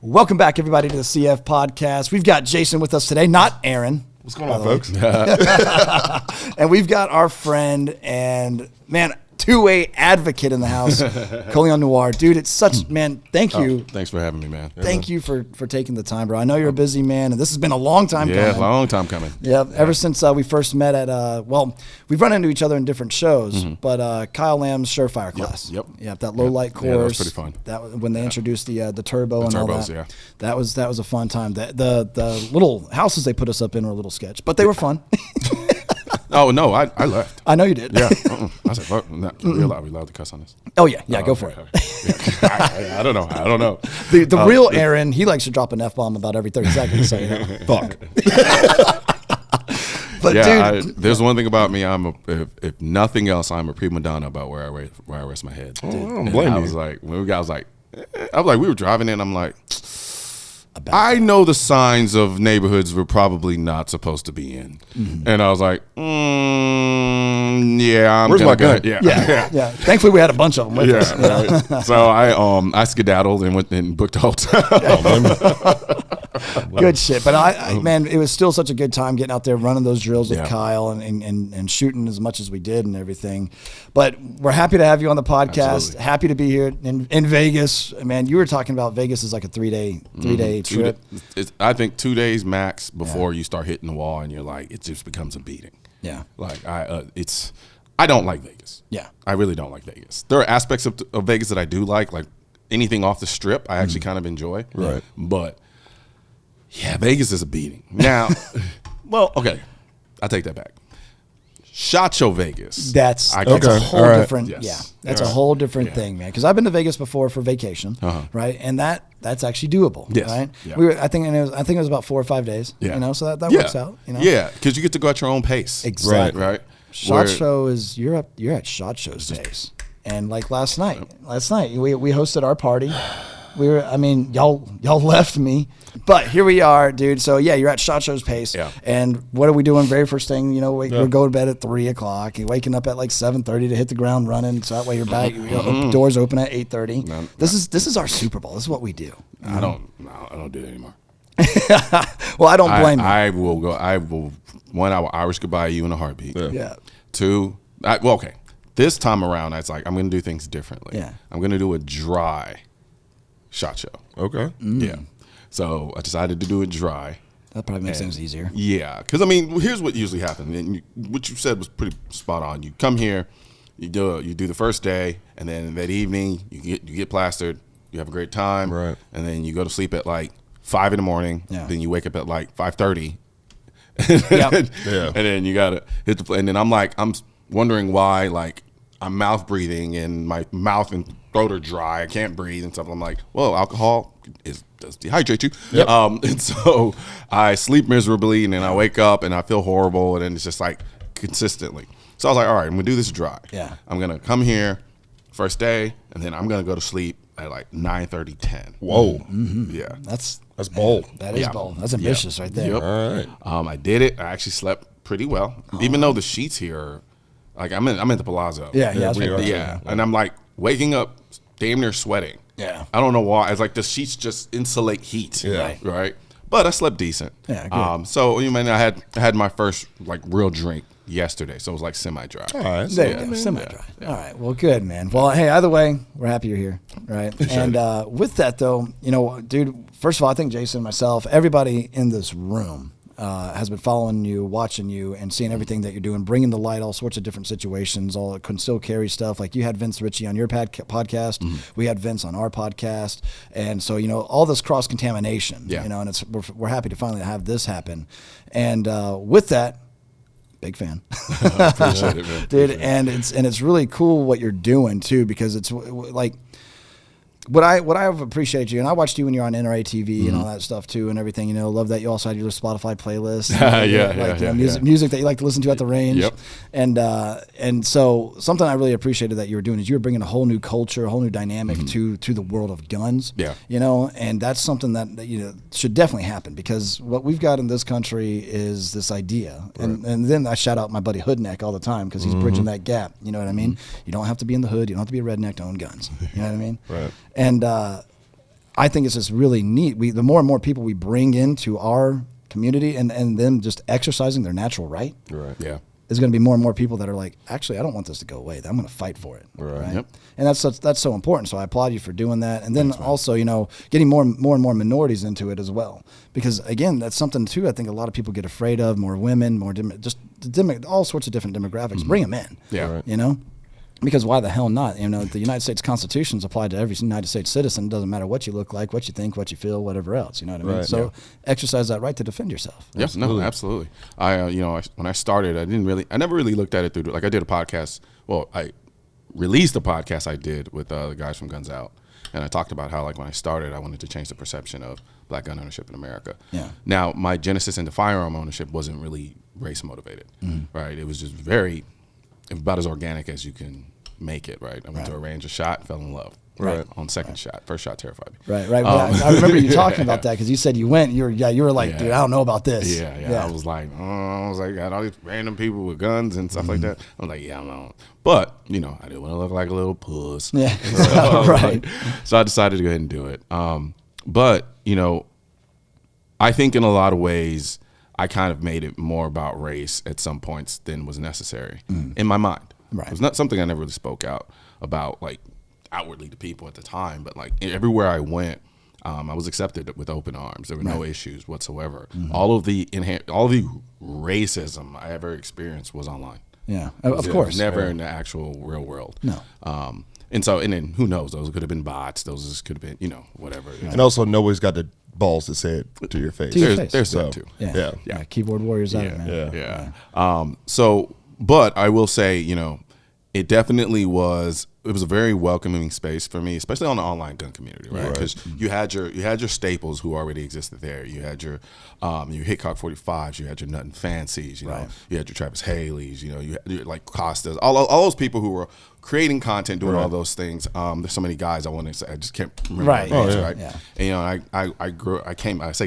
Welcome back, everybody, to the CF podcast. We've got Jason with us today, not Aaron. What's going on, folks? And we've got our friend and, man, two-way advocate in the house, Colion Noir. Dude, it's such, man, thank you. Thanks for having me, man. Thank you for taking the time, bro. I know you're a busy man, and this has been a long time coming. Yeah, long time coming. Yeah, ever since we first met at, we've run into each other in different shows, but Kyle Lamb's Surefire class. Yep. That low-light course. Yeah, that was pretty fun. That when they introduced the turbo and all turbos, that. yeah. That was a fun time. The little houses they put us up in were a little sketch, but they were fun. Oh, no, I left. I know you did. Yeah. I said, fuck, we allowed to cuss on this? Oh, yeah, go for it. Yeah. I don't know. The real Aaron, he likes to drop an F-bomb about every 30 seconds. So, fuck. But yeah, dude, there's one thing about me. If nothing else, I'm a prima donna about where I rest my head. I don't blame you. I was like, we were driving in. I'm like, I know the signs of neighborhoods we're probably not supposed to be in, and I was like, yeah. Where's my gun? Yeah. Thankfully, we had a bunch of them with us. Right. So I skedaddled and went and booked a hotel. Good shit. But man, it was still such a good time getting out there running those drills with Kyle and shooting as much as we did and everything. But we're happy to have you on the podcast. Absolutely. Happy to be here in Vegas. Man, you were talking about Vegas is like a three-day trip. I think 2 days max before you start hitting the wall, and you're like, it just becomes a beating. Yeah. Like I don't like Vegas. Yeah. I really don't like Vegas. There are aspects of Vegas that I do like anything off the strip. I actually kind of enjoy. Right. But yeah, Vegas is a beating. Now, well, okay, I take that back. SHOT Show Vegas. That's a whole different. Yes. Yeah, that's a whole different thing, man. Because I've been to Vegas before for vacation, right? And that's actually doable, right? Yeah. I think it was about 4 or 5 days. Yeah. So that works out. Yeah, because you get to go at your own pace. Exactly. Right. SHOT Show is you're at SHOT Show's pace. And like last night we hosted our party. Y'all left me, but here we are, dude. So yeah, you're at SHOT Show's pace. Yeah. And what are we doing? Very first thing, we go to bed at 3 o'clock. You're waking up at like 7:30 to hit the ground running. So that way you're back. Doors open at 8:30. No. This is our Super Bowl. This is what we do. I don't do it anymore. Well, I don't blame you. I will 1 hour Irish goodbye you in a heartbeat. Yeah. 2, okay. This time around, it's like I'm going to do things differently. Yeah. I'm going to do a dry SHOT Show. Okay. Yeah. So I decided to do it dry. That probably makes things easier. Yeah, because here's what usually happens, and what you said was pretty spot on. You come here, you do the first day, and then that evening you get plastered. You have a great time, right? And then you go to sleep at like 5 in the morning. Yeah. Then you wake up at like 5:30. Yep. And then you gotta hit the play. And then I'm wondering why I'm mouth breathing and my mouth and throat are dry. I can't breathe and stuff. I'm like, well, alcohol does dehydrate you. Yep. And so I sleep miserably, and then I wake up and I feel horrible, and then it's just like consistently. So I was like, all right, I'm gonna do this dry. Yeah. I'm gonna come here first day, and then I'm gonna go to sleep at like 9:30, 10. Whoa. Mm-hmm. Yeah. That's bold. That is bold. That's ambitious right there. Yep. All right. I did it. I actually slept pretty well, even though the sheets here are I'm in the Palazzo. Yeah. Yeah. And I'm like waking up damn near sweating. Yeah. I don't know why. It's like the sheets just insulate heat. Yeah. Right. But I slept decent. Yeah. Good. So I had my first real drink yesterday, so it was like semi-dry. All right. There you go, semi-dry. Yeah. All right, well, good, man. Well, hey, either way, we're happy you're here, right? And with that, though, dude, first of all, I think Jason, myself, everybody in this room has been following you, watching you, and seeing everything that you're doing, bringing to light all sorts of different situations, all concealed carry stuff. Like you had Vince Ritchie on your podcast, we had Vince on our podcast, and so all this cross contamination, and we're happy to finally have this happen. And with that, big fan. Appreciate it, man. Dude, and it's really cool what you're doing too, because it's like what I appreciate you, and I watched you when you're on NRA TV and all that stuff too, and everything. Love that you also had your Spotify playlist. Music that you like to listen to at the range. Yep. And so something I really appreciated that you were doing is you were bringing a whole new culture, a whole new dynamic to the world of guns. Yeah. And that's something that should definitely happen, because what we've got in this country is this idea, and then I shout out my buddy Hoodneck all the time because he's bridging that gap. You know what I mean? You don't have to be in the hood. You don't have to be a redneck to own guns. You know what I mean? Right. And I think it's just really neat. The more and more people we bring into our community and them just exercising their natural right. Right. Yeah. There's going to be more and more people that are like, actually, I don't want this to go away. I'm going to fight for it. Right. Yep. And that's so important. So I applaud you for doing that. And then also, you know, getting more and more minorities into it as well. Because again, that's something too. I think a lot of people get afraid of more women, all sorts of different demographics. Bring them in. Yeah. Right. You know. Because why the hell not? You know, the United States Constitution is applied to every United States citizen. It doesn't matter what you look like, what you think, what you feel, whatever else. You know what I mean? Right, So exercise that right to defend yourself. Yes, no, absolutely. When I started, I never really looked at it through, like I did a podcast. Well, I released a podcast I did with the guys from Guns Out. And I talked about how, like, when I started, I wanted to change the perception of black gun ownership in America. Yeah. Now, my genesis into firearm ownership wasn't really race motivated, right? It was just about as organic as you can make it, right? I went to a range, of shot, fell in love. Right. On second shot. First shot terrified me. Right. I remember you talking about that because you said you went. You were like, dude, I don't know about this. Yeah. I was like, got all these random people with guns and stuff like that. I'm like, yeah, I don't know. But, you know, I didn't want to look like a little puss. Yeah. Right. So I decided to go ahead and do it. But, you know, I think in a lot of ways, I kind of made it more about race at some points than was necessary in my mind. Right. It was not something I never really spoke out about, like, outwardly to people at the time, but like everywhere I went, I was accepted with open arms. There were no issues whatsoever. All of the racism I ever experienced was online. Yeah, of course. Never in the actual real world. No. And then who knows? Those could have been bots. Those could have been, you know, whatever. And also, nobody's got the balls to say it to your face. There's that too. Yeah. Keyboard warriors out, man. Yeah. But I will say, you know, it definitely was. It was a very welcoming space for me, especially on the online gun community, right? Because you had your staples who already existed there. You had your Hickok 45s, you had your Nuttin' Fancies, you know, you had your Travis Haley's, you know, you had your, like, Costas, all those people who were creating content, doing all those things. There's so many guys I want to say, I just can't remember their names, right? Yeah. And, you know, I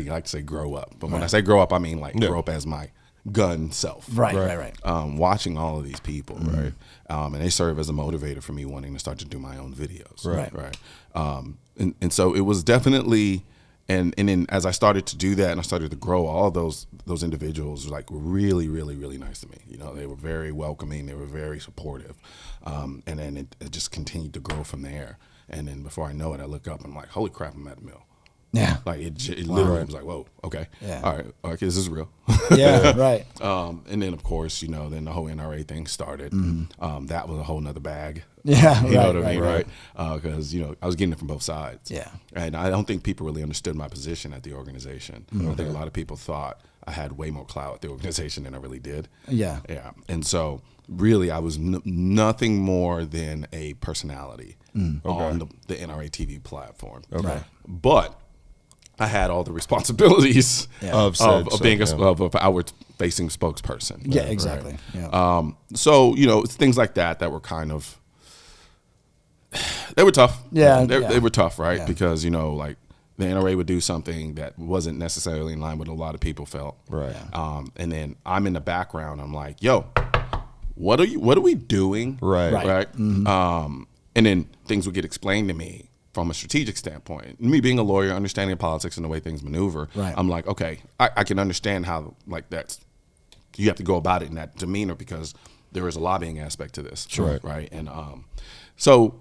like to say grow up, but when I say grow up, I mean like grow up as my gun self. Right. Watching all of these people, right? And they serve as a motivator for me wanting to start to do my own videos. Right. And so it was definitely, and then as I started to do that and I started to grow, all of those individuals were like really, really, really nice to me. You know, they were very welcoming. They were very supportive. And then it just continued to grow from there. And then before I know it, I look up and I'm like, holy crap, I'm at the mill. Yeah. Like it literally was like, whoa, okay. Yeah. All right, okay, this is real. Yeah, right. And then of course, you know, then the whole NRA thing started. That was a whole nother bag. Yeah, you know what I mean, right? Because, you know, I was getting it from both sides. Yeah. And I don't think people really understood my position at the organization. I think a lot of people thought I had way more clout at the organization than I really did. Yeah. Yeah. And so really I was nothing more than a personality on the NRA TV platform. Okay. But I had all the responsibilities of being an outward-facing spokesperson. Yeah, exactly. Right? Yeah. So, you know, it's things like that were kind of, they were tough. Yeah. They were tough, right? Yeah. Because, you know, like the NRA would do something that wasn't necessarily in line with what a lot of people felt. Right. And then I'm in the background. I'm like, yo, what are we doing? Right. And then things would get explained to me from a strategic standpoint. Me being a lawyer, understanding the politics and the way things maneuver, I'm like, okay, I can understand how, like, you have to go about it in that demeanor because there is a lobbying aspect to this. Sure. Right. And so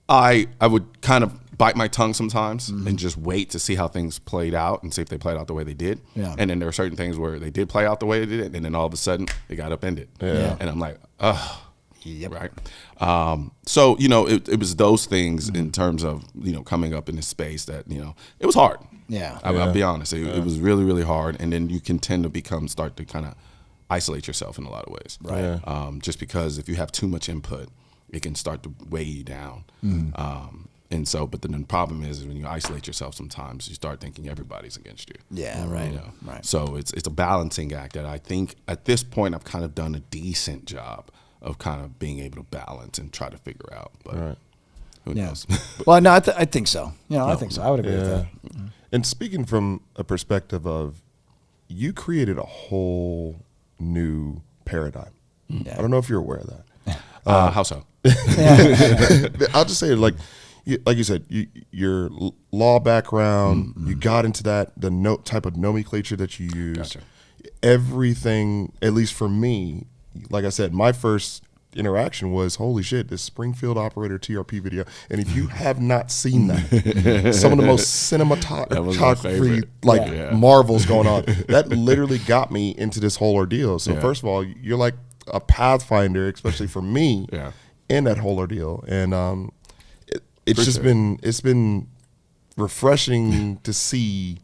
I would kind of bite my tongue sometimes and just wait to see how things played out and see if they played out the way they did. Yeah. And then there were certain things where they did play out the way they did, and then all of a sudden it got upended. Yeah. And I'm like, ugh. Yep. Right. So, you know, it was those things in terms of, you know, coming up in this space that, you know, it was hard. Yeah. I'll be honest. It was really, really hard. And then you can tend to start to kind of isolate yourself in a lot of ways. Right. Yeah. Just because if you have too much input, it can start to weigh you down. And so, but then the problem is when you isolate yourself sometimes, you start thinking everybody's against you. Yeah, right. You know? Right. So it's a balancing act that I think at this point I've kind of done a decent job of kind of being able to balance and try to figure out. But who knows? Well, no, I think so. You know, I think so. I would agree with that. And speaking from a perspective of, you created a whole new paradigm. Yeah. I don't know if you're aware of that. How so? I'll just say, like, like you said, your law background, you got into that, the type of nomenclature that you use. Gotcha. Everything, at least for me, like I said, my first interaction was, holy shit, this Springfield Operator TRP video. And if you have not seen that, some of the most cinematography marvels going on, that literally got me into this whole ordeal. So first of all, you're like a pathfinder, especially for me, in that whole ordeal. And it's been refreshing to see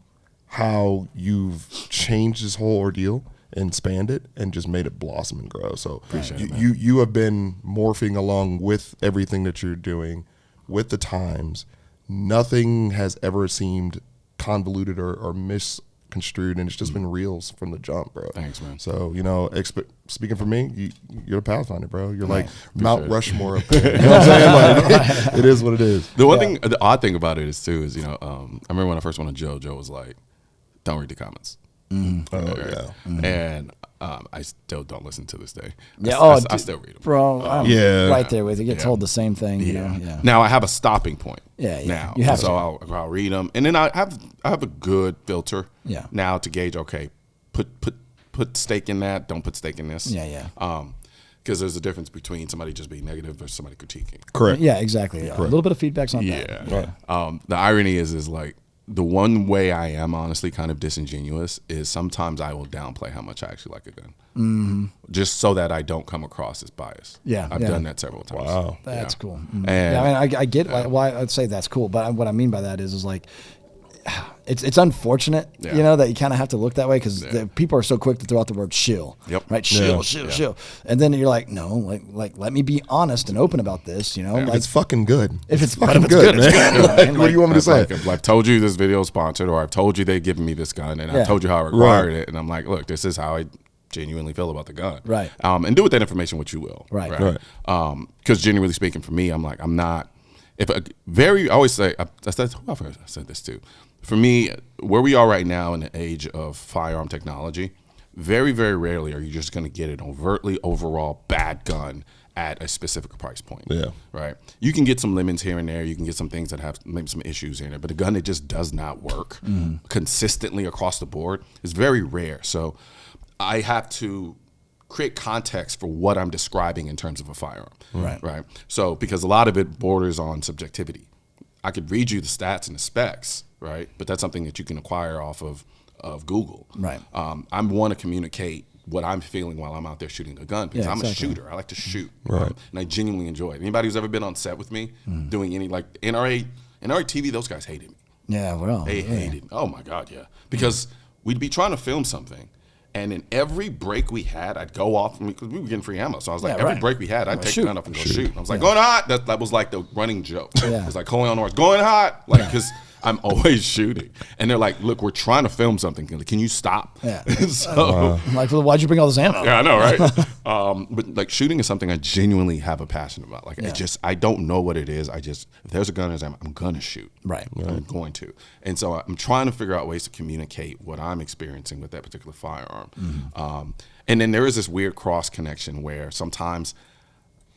how you've changed this whole ordeal and spanned it and just made it blossom and grow. So you have been morphing along with everything that you're doing, with the times. Nothing has ever seemed convoluted or misconstrued, and it's just been reals from the jump, bro. Thanks, man. So, speaking for me, you're a pathfinder, bro. You're like Mount Rushmore up there. You know what I'm saying? Like, it is what it is. The odd thing about it is, too, is, I remember when I first went to Joe was like, don't read the comments. And I still don't listen to this day. I still read them, bro. I'm right there with you. Get told the same thing. You know? Yeah. Now I have a stopping point. Now you have so I'll read them, and then I have a good filter. Now to gauge. Okay, put stake in that. Don't put stake in this. Because there's a difference between somebody just being negative versus somebody critiquing. Correct. Yeah, exactly. Correct. A little bit of feedback's not bad. Right. The irony is like, the one way I am honestly kind of disingenuous is sometimes I will downplay how much I actually like a gun, just so that I don't come across as biased. I've done that several times. Wow, that's cool. And I get why I'd say that's cool, but what I mean by that is like, it's unfortunate, that you kind of have to look that way because people are so quick to throw out the word shill. Right? Shill. And then you're like, no, like let me be honest and open about this, Like, it's fucking good. If it's fucking good, man. Like, what do you want me to say? I've told you this video is sponsored, or I've told you they've given me this gun, and I've told you how I required it, and I'm like, look, this is how I genuinely feel about the gun. Right. And do with that information what you will. Right. Because genuinely speaking, for me, I'm like, I'm not. I always say, I said this too. For me, where we are right now in the age of firearm technology, very, very rarely are you just going to get an overtly overall bad gun at a specific price point. Right. You can get some lemons here and there. You can get some things that have maybe some issues in it, but a gun that just does not work consistently across the board is very rare. So I have to create context for what I'm describing in terms of a firearm. Right. So because a lot of it borders on subjectivity. I could read you the stats and the specs, right? But that's something that you can acquire off of Google. Right. I want to communicate what I'm feeling while I'm out there shooting a gun because I'm a shooter. I like to shoot. Right. And I genuinely enjoy it. Anybody who's ever been on set with me doing any like NRA TV, those guys hated me. Yeah, well. They hated me. Oh my God, yeah. Because we'd be trying to film something. And in every break we had, I'd go off because we were getting free ammo. So I was like, every break we had, I'd take the gun up and go shoot. I was like, going hot. That was like the running joke. It was like Colion, Noir, going hot. Like, because I'm always shooting. And they're like, look, we're trying to film something. Can you stop? So, like, why'd you bring all this ammo? Yeah, I know, right? But like shooting is something I genuinely have a passion about. Like, I don't know what it is. If there's a gun, I'm going to shoot. Right. I'm going to. And so I'm trying to figure out ways to communicate what I'm experiencing with that particular firearm. And then there is this weird cross connection where sometimes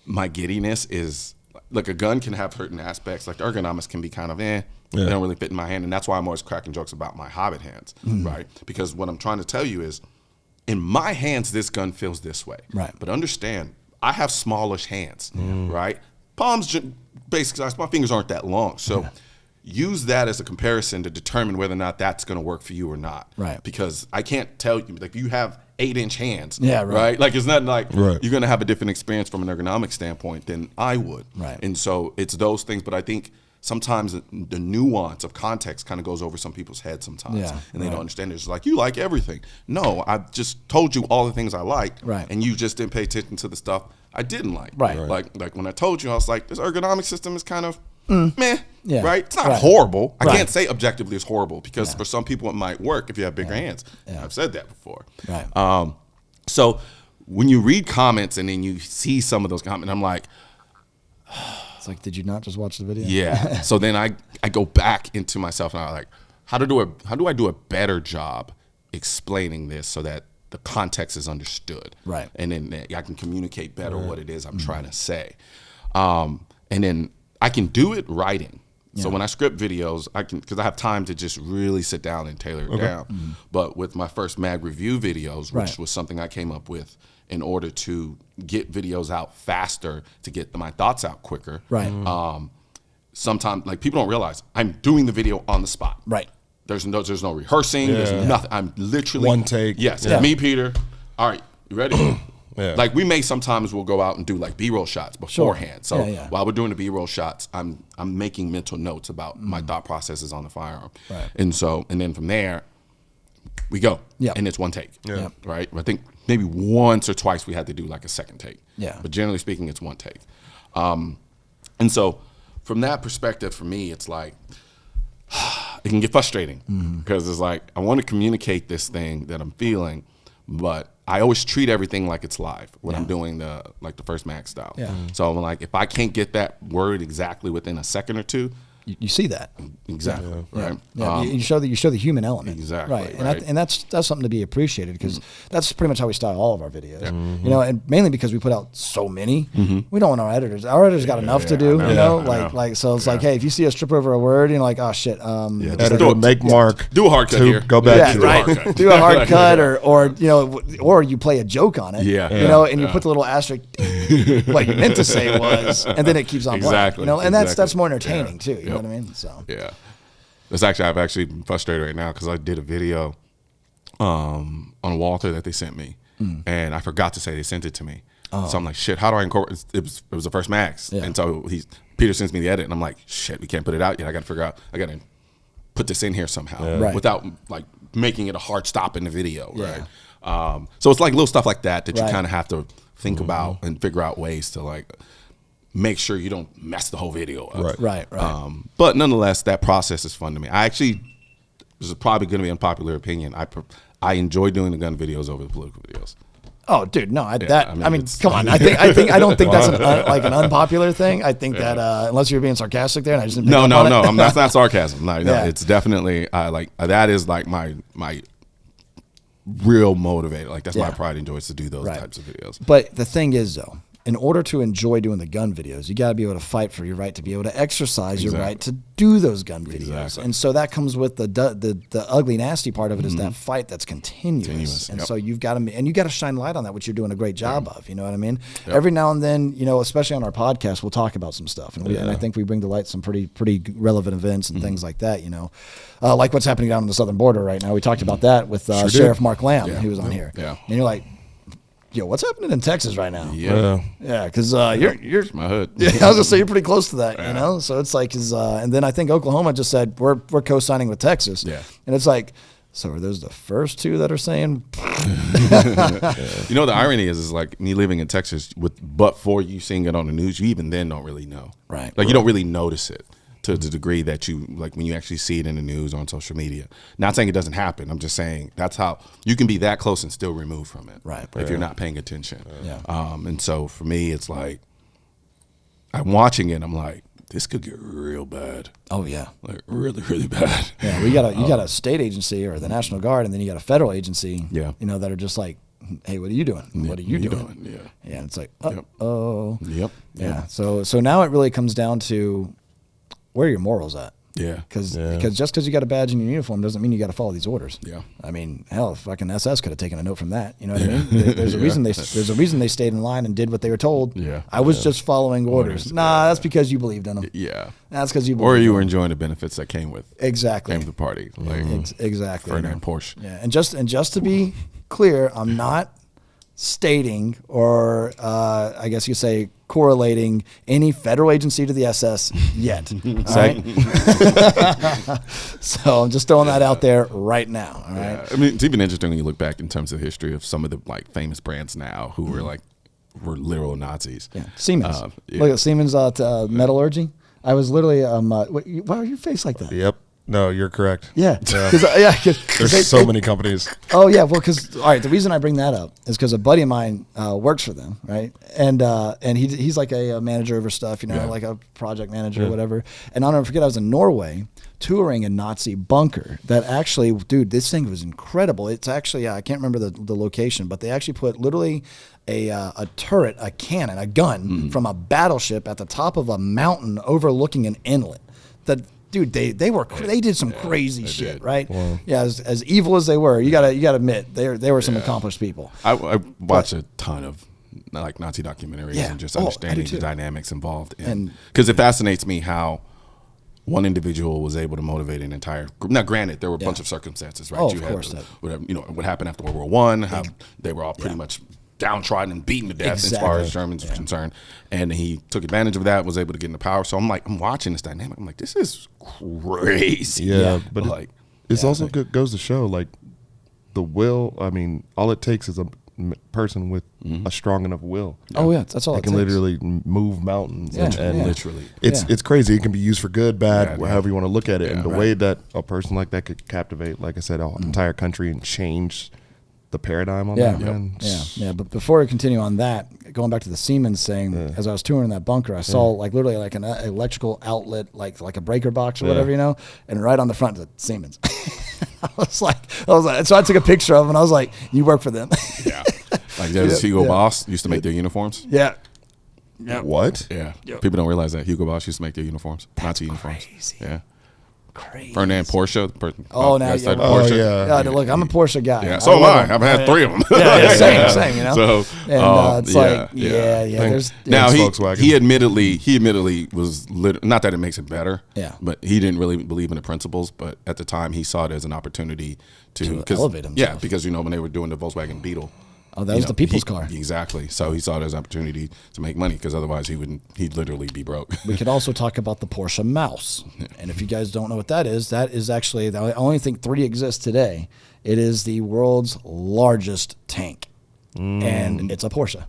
my giddiness is, like a gun can have certain aspects, like the ergonomics can be kind of they don't really fit in my hand, and that's why I'm always cracking jokes about my Hobbit hands, right? Because what I'm trying to tell you is, in my hands, this gun feels this way, right? But understand, I have smallish hands, right? Palms, basically, my fingers aren't that long, so use that as a comparison to determine whether or not that's going to work for you or not, right? Because I can't tell you, like, you have 8-inch hands, right? Like, it's not like you're going to have a different experience from an ergonomic standpoint than I would, right? And so it's those things, but I think sometimes the nuance of context kind of goes over some people's heads sometimes, and they don't understand it. It's like, you like everything. No, I just told you all the things I liked, and you just didn't pay attention to the stuff I didn't like. Like when I told you, I was like, this ergonomic system is kind of meh, right? It's not horrible. I can't say objectively it's horrible because for some people it might work if you have bigger hands. I've said that before. So when you read comments and then you see some of those comments, I'm like, it's like, did you not just watch the video? Yeah. So then I go back into myself and I'm like, how do I do a better job explaining this so that the context is understood, and then I can communicate better what it is I'm trying to say. And then I can do it writing. So Yeah. when I script videos, I can, because I have time to just really sit down and tailor it down. But with my first mag review videos, which Right. was something I came up with in order to get videos out faster, to get my thoughts out quicker. Right. Sometimes, like, people don't realize I'm doing the video on the spot. Right. There's no rehearsing. There's nothing. I'm literally One take. Yes, Yeah. it's me, Peter. All right, you ready? Yeah. Like, we may sometimes we'll go out and do like B-roll shots beforehand. So Yeah. while we're doing the B-roll shots, I'm making mental notes about my thought processes on the firearm. Right. And then from there, we go. Yep. And it's one take. Yep. Right. I think maybe once or twice we had to do like a second take. Yeah. But generally speaking, it's one take. And so from that perspective, for me, it's like, it can get frustrating because it's like, I want to communicate this thing that I'm feeling, but I always treat everything like it's live when I'm doing the first mag style. Yeah. So I'm like, if I can't get that word exactly within a second or two, You see that. exactly, right? Yeah, you show the human element, Exactly, right? And, right. and that's something to be appreciated because that's pretty much how we style all of our videos. You know, and mainly because we put out so many, we don't want our editors. Our editors got enough to do, I you know, know. like so it's like, hey, if you see us trip over a word, you're like, oh shit, Editor, do it. make mark. Do a hard cut to here. Go back yeah, to right. hard cut. Do a hard cut, or you know, or you play a joke on it. Yeah. You know, and you put the little asterisk. What you meant to say was, and then it keeps on playing. Exactly, You know, and that's exactly. more entertaining Yeah. too. You know Yep. what I mean? So Yeah. I'm actually frustrated right now because I did a video on Walter that they sent me, and I forgot to say they sent it to me. So I'm like, shit, how do I incorporate? It was the first max, Yeah. and so Peter sends me the edit, and I'm like, shit, we can't put it out yet. I got to figure out. I got to put this in here somehow Right. without like making it a hard stop in the video, right? So it's like little stuff like that you Right. kind of have to think about and figure out ways to like make sure you don't mess the whole video up. Right. right. But nonetheless, that process is fun to me. This is probably going to be an unpopular opinion. I enjoy doing the gun videos over the political videos. Oh, dude, no, I I mean, mean, it's- come on. I don't think that's like an unpopular thing. I think that unless you're being sarcastic there, and I just didn't pick No, up on it. that's not sarcasm. No, Yeah. it's definitely that is like my real motivator. Like that's my Yeah. pride and joy is to do those Right. types of videos. But the thing is, though, in order to enjoy doing the gun videos, you got to be able to fight for your right to be able to exercise your right to do those gun videos. Exactly. And so that comes with the ugly, nasty part of it is that fight that's continuous. And yep. so you've got to shine light on that, which you're doing a great job of. You know what I mean? Every now and then, you know, especially on our podcast, we'll talk about some stuff, and I think we bring to light some pretty relevant events and things like that. You know, like what's happening down on the southern border right now. We talked about that with Sheriff Mark Lamb, who was on here. Yeah. And you're like, yo, what's happening in Texas right now? Yeah, Yeah, because you're my hood. yeah, I was gonna say you're pretty close to that, you know. So it's like, and then I think Oklahoma just said we're co-signing with Texas. Yeah. And it's like, so are those the first two that are saying? You know, the irony is like me living in Texas but for you seeing it on the news, you even then don't really know. Right. Like you don't really notice it to the degree that you like when you actually see it in the news or on social media. Not saying it doesn't happen. I'm just saying that's how you can be that close and still removed from it. Right. If you're not paying attention. Yeah. And so for me, it's like I'm watching it. I'm like, this could get real bad. Oh yeah. Like really, really bad. Yeah, you got a state agency or the National Guard, and then you got a federal agency. Yeah. You know, that are just like, hey, what are you doing? What are you doing? Yeah. Yeah. And it's like, Yep. oh. Yep. Yeah. So now it really comes down to where are your morals at? Yeah. Because just because you got a badge in your uniform doesn't mean you got to follow these orders. Yeah. I mean, hell, fucking SS could have taken a note from that. You know what I mean? There's a reason they stayed in line and did what they were told. Yeah. I was just following orders. Nah, that's because you believed in them. Yeah. That's because you Or believed you in were them. enjoying the benefits that came with Exactly. the party. Like Exactly. Ferdinand Porsche. Yeah. And just to be clear, I'm not stating or I guess you say correlating any federal agency to the SS yet. All right? So I'm just throwing that out there right now. All right. Yeah. I mean, it's even interesting when you look back in terms of the history of some of the like famous brands now who were literal Nazis. Yeah. Siemens. Yeah. Look at Siemens metallurgy. I was literally why are your face like that? Yep. No, you're correct. Yeah, There's so many companies. Oh yeah, well, because all right, the reason I bring that up is because a buddy of mine works for them, right? And he's like a manager over stuff, like a project manager or whatever. And I'll never forget, I was in Norway touring a Nazi bunker. That actually, dude, this thing was incredible. It's actually I can't remember the location, but they actually put literally a turret, a cannon, a gun from a battleship at the top of a mountain overlooking an inlet. That. Dude, they did some crazy shit, right? Wow. Yeah, as evil as they were, you gotta admit they were some accomplished people. I watch a ton of like Nazi documentaries and just understanding the dynamics involved, and because it fascinates me how one individual was able to motivate an entire group. Now, granted, there were a bunch of circumstances, right? Oh, of course. What happened after World War I, how they were all pretty much downtrodden and beaten to death as far as Germans are concerned, and he took advantage of that, was able to get into power. So I'm watching this dynamic. I'm like, this is crazy. Yeah, but like it's also goes to show like the will. I mean, all it takes is a person with a strong enough will. Oh yeah, that's all. It can literally move mountains. And literally, it's crazy. It can be used for good, bad, however you want to look at it. And the way that a person like that could captivate, like I said, an entire country and change the paradigm on that, man. Yeah. But before we continue on that, going back to the Siemens thing, as I was touring that bunker, I saw like literally like an electrical outlet, like a breaker box or whatever, and right on the front of the Siemens. I was like, so I took a picture of them and I was like, you work for them. Like there's Hugo Boss used to make their uniforms. Yeah. What? Yeah. People don't realize that Hugo Boss used to make their uniforms, Nazi uniforms. Yeah. Crazy. Ferdinand Porsche. Look, I'm a Porsche guy. Yeah, so am I. I've had 3 of them. Same. So, and it's now he admittedly was not that it makes it better. Yeah. But he didn't really believe in the principles. But at the time, he saw it as an opportunity to elevate himself. Yeah, because when they were doing the Volkswagen Beetle. Oh, that was the people's car. Exactly. So he saw it as an opportunity to make money because otherwise he'd literally be broke. We could also talk about the Porsche Mouse. And if you guys don't know what that is actually, I only think 3 exist today. It is the world's largest tank. And it's a Porsche.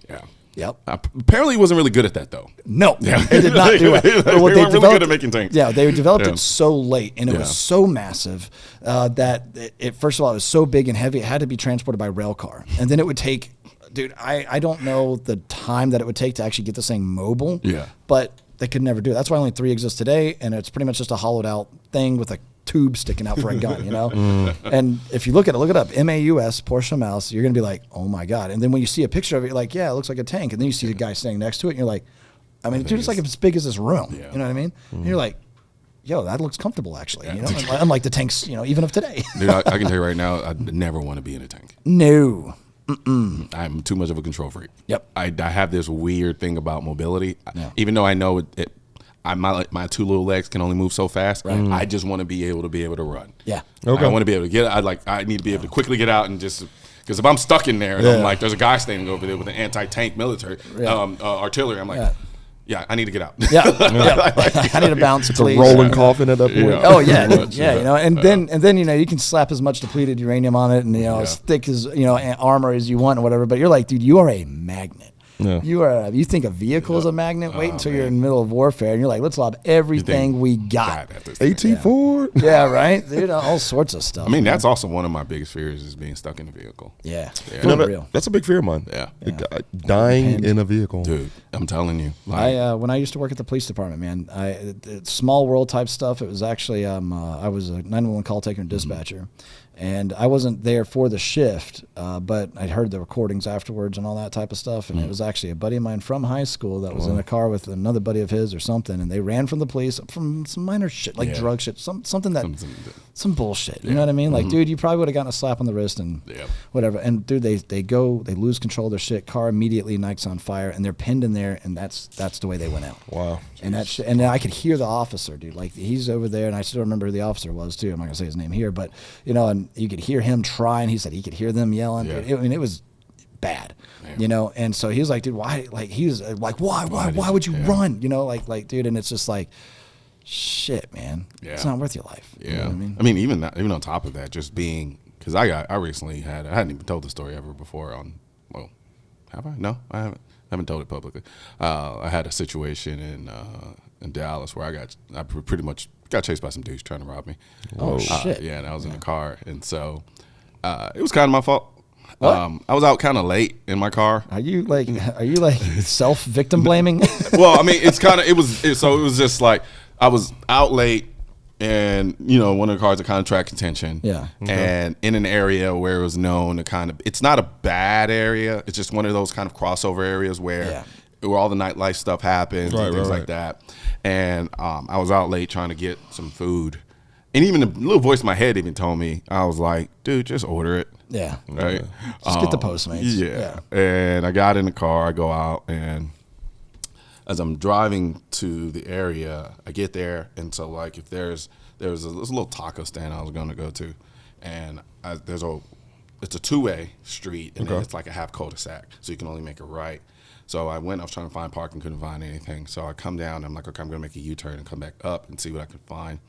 Yeah. Yep. Apparently, he wasn't really good at that, though. No, it did not do it. They weren't really good at making tanks. Yeah, they developed it so late, and it was so massive that it first of all, it was so big and heavy, it had to be transported by rail car. And then it would take, dude, I don't know the time that it would take to actually get this thing mobile. Yeah. But they could never do it. That's why only 3 exist today, and it's pretty much just a hollowed out thing with a tube sticking out for a gun, And if you look it up, MAUS, Porsche Mouse, you're going to be like, oh my God. And then when you see a picture of it, you're like, yeah, it looks like a tank. And then you see the guy standing next to it, and you're like, dude, it's like as big as this room. Yeah. You know what I mean? And you're like, yo, that looks comfortable, actually. Unlike the tanks, even of today. Dude, I can tell you right now, I never want to be in a tank. No. I'm too much of a control freak. Yep. I have this weird thing about mobility. Even though I know my 2 little legs can only move so fast. Right. I just want to be able to run. Yeah. Okay. I want to be able to get. I need to be able to quickly get out and just because if I'm stuck in there and I'm like, there's a guy standing over there with an anti-tank military artillery. I'm like, I need to get out. Yeah. I need to bounce. It's a rolling coffin at that point. Oh yeah, and then you can slap as much depleted uranium on it and as thick as armor as you want or whatever. But you're like, dude, you are a magnet. Yeah. You think a vehicle is a magnet? Wait until you're in the middle of warfare and you're like, let's lob everything we got. AT-4. Yeah, right? Dude, all sorts of stuff. I mean, that's also one of my biggest fears is being stuck in a vehicle. Yeah. That's a big fear of mine. Yeah. Dying in a vehicle. Dude, I'm telling you. When I used to work at the police department, man, small world type stuff, it was actually, I was a 911 call taker and dispatcher. And I wasn't there for the shift, but I'd heard the recordings afterwards and all that type of stuff. And it was actually a buddy of mine from high school that was in a car with another buddy of his or something. And they ran from the police from some minor shit, like drug shit, some bullshit. You know what I mean? Like, dude, you probably would have gotten a slap on the wrist and whatever. And dude, they lose control of their shit. Car immediately ignites on fire, and they're pinned in there. And that's the way they went out. Wow. And that shit, and then I could hear the officer, dude. Like he's over there, and I still remember who the officer was too. I'm not gonna say his name here, but and you could hear him trying. He said he could hear them yelling. Yeah. It was bad, And so he was like, dude, why? Like he was like, why would you run? Dude, and it's just like, shit, man. Yeah. It's not worth your life. Yeah. You know what I mean? I mean, even on top of that, just being because I recently I hadn't even told the story ever before have I? No, I haven't told it publicly. I had a situation in Dallas where I pretty much got chased by some dudes trying to rob me. Oh, shit. Yeah, and I was in the car, and so it was kind of my fault. I was out kind of late in my car. Are you like self victim blaming? Well, I mean, it was just like I was out late, and one of the cars are kind of track contention. Yeah. And in an area where it was known to it's not a bad area. It's just one of those kind of crossover areas where all the nightlife stuff happens and things like that. And I was out late trying to get some food. And even the little voice in my head even told me, I was like, dude, just order it. Yeah. Right? Just get the Postmates. Yeah. And I got in the car, I go out, and as I'm driving to the area, I get there, and so like if there's a little taco stand I was going to go to, and it's a two-way street, and then it's like a half cul-de-sac, so you can only make a right. So I was trying to find parking, couldn't find anything. So I come down, and I'm like, okay, I'm going to make a U-turn and come back up and see what I can find.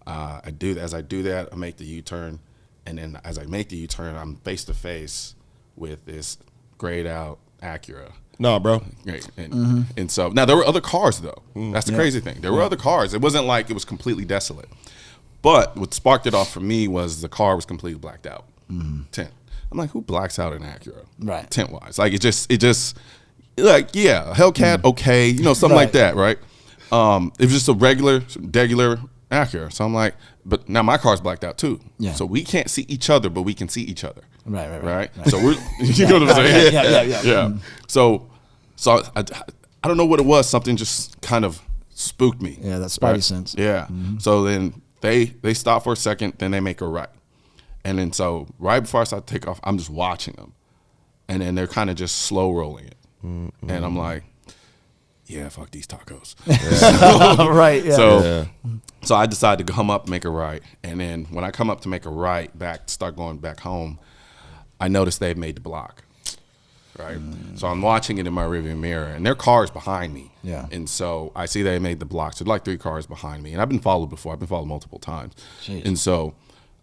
As I do that, I make the U-turn, and then as I make the U-turn, I'm face to face with this grayed out Acura. Nah, bro. Right. And so now there were other cars though. That's the crazy thing. There were other cars. It wasn't like it was completely desolate. But what sparked it off for me was the car was completely blacked out. Tint. I'm like, who blacks out an Acura? Right. Tint wise. Like it just like, yeah, Hellcat, okay, something like that, right? It was just a regular Acura. So I'm like, but now my car's blacked out too. Yeah. So we can't see each other, but we can see each other. Right. So we're, know what I'm saying? Yeah. So I don't know what it was. Something just kind of spooked me. Yeah, that spidey sense. Yeah. So then they stop for a second, then they make a right. And then so right before I start to take off, I'm just watching them. And then they're kind of just slow rolling it. And I'm like, yeah, fuck these tacos. Right. Yeah. So I decided to come up and make a right. And then when I come up to make a right, start going back home, I noticed they've made the block. Right. So I'm watching it in my rearview mirror, and their car's behind me. Yeah. And so I see they made the block. So like 3 cars behind me. And I've been followed before. I've been followed multiple times. Jeez. And so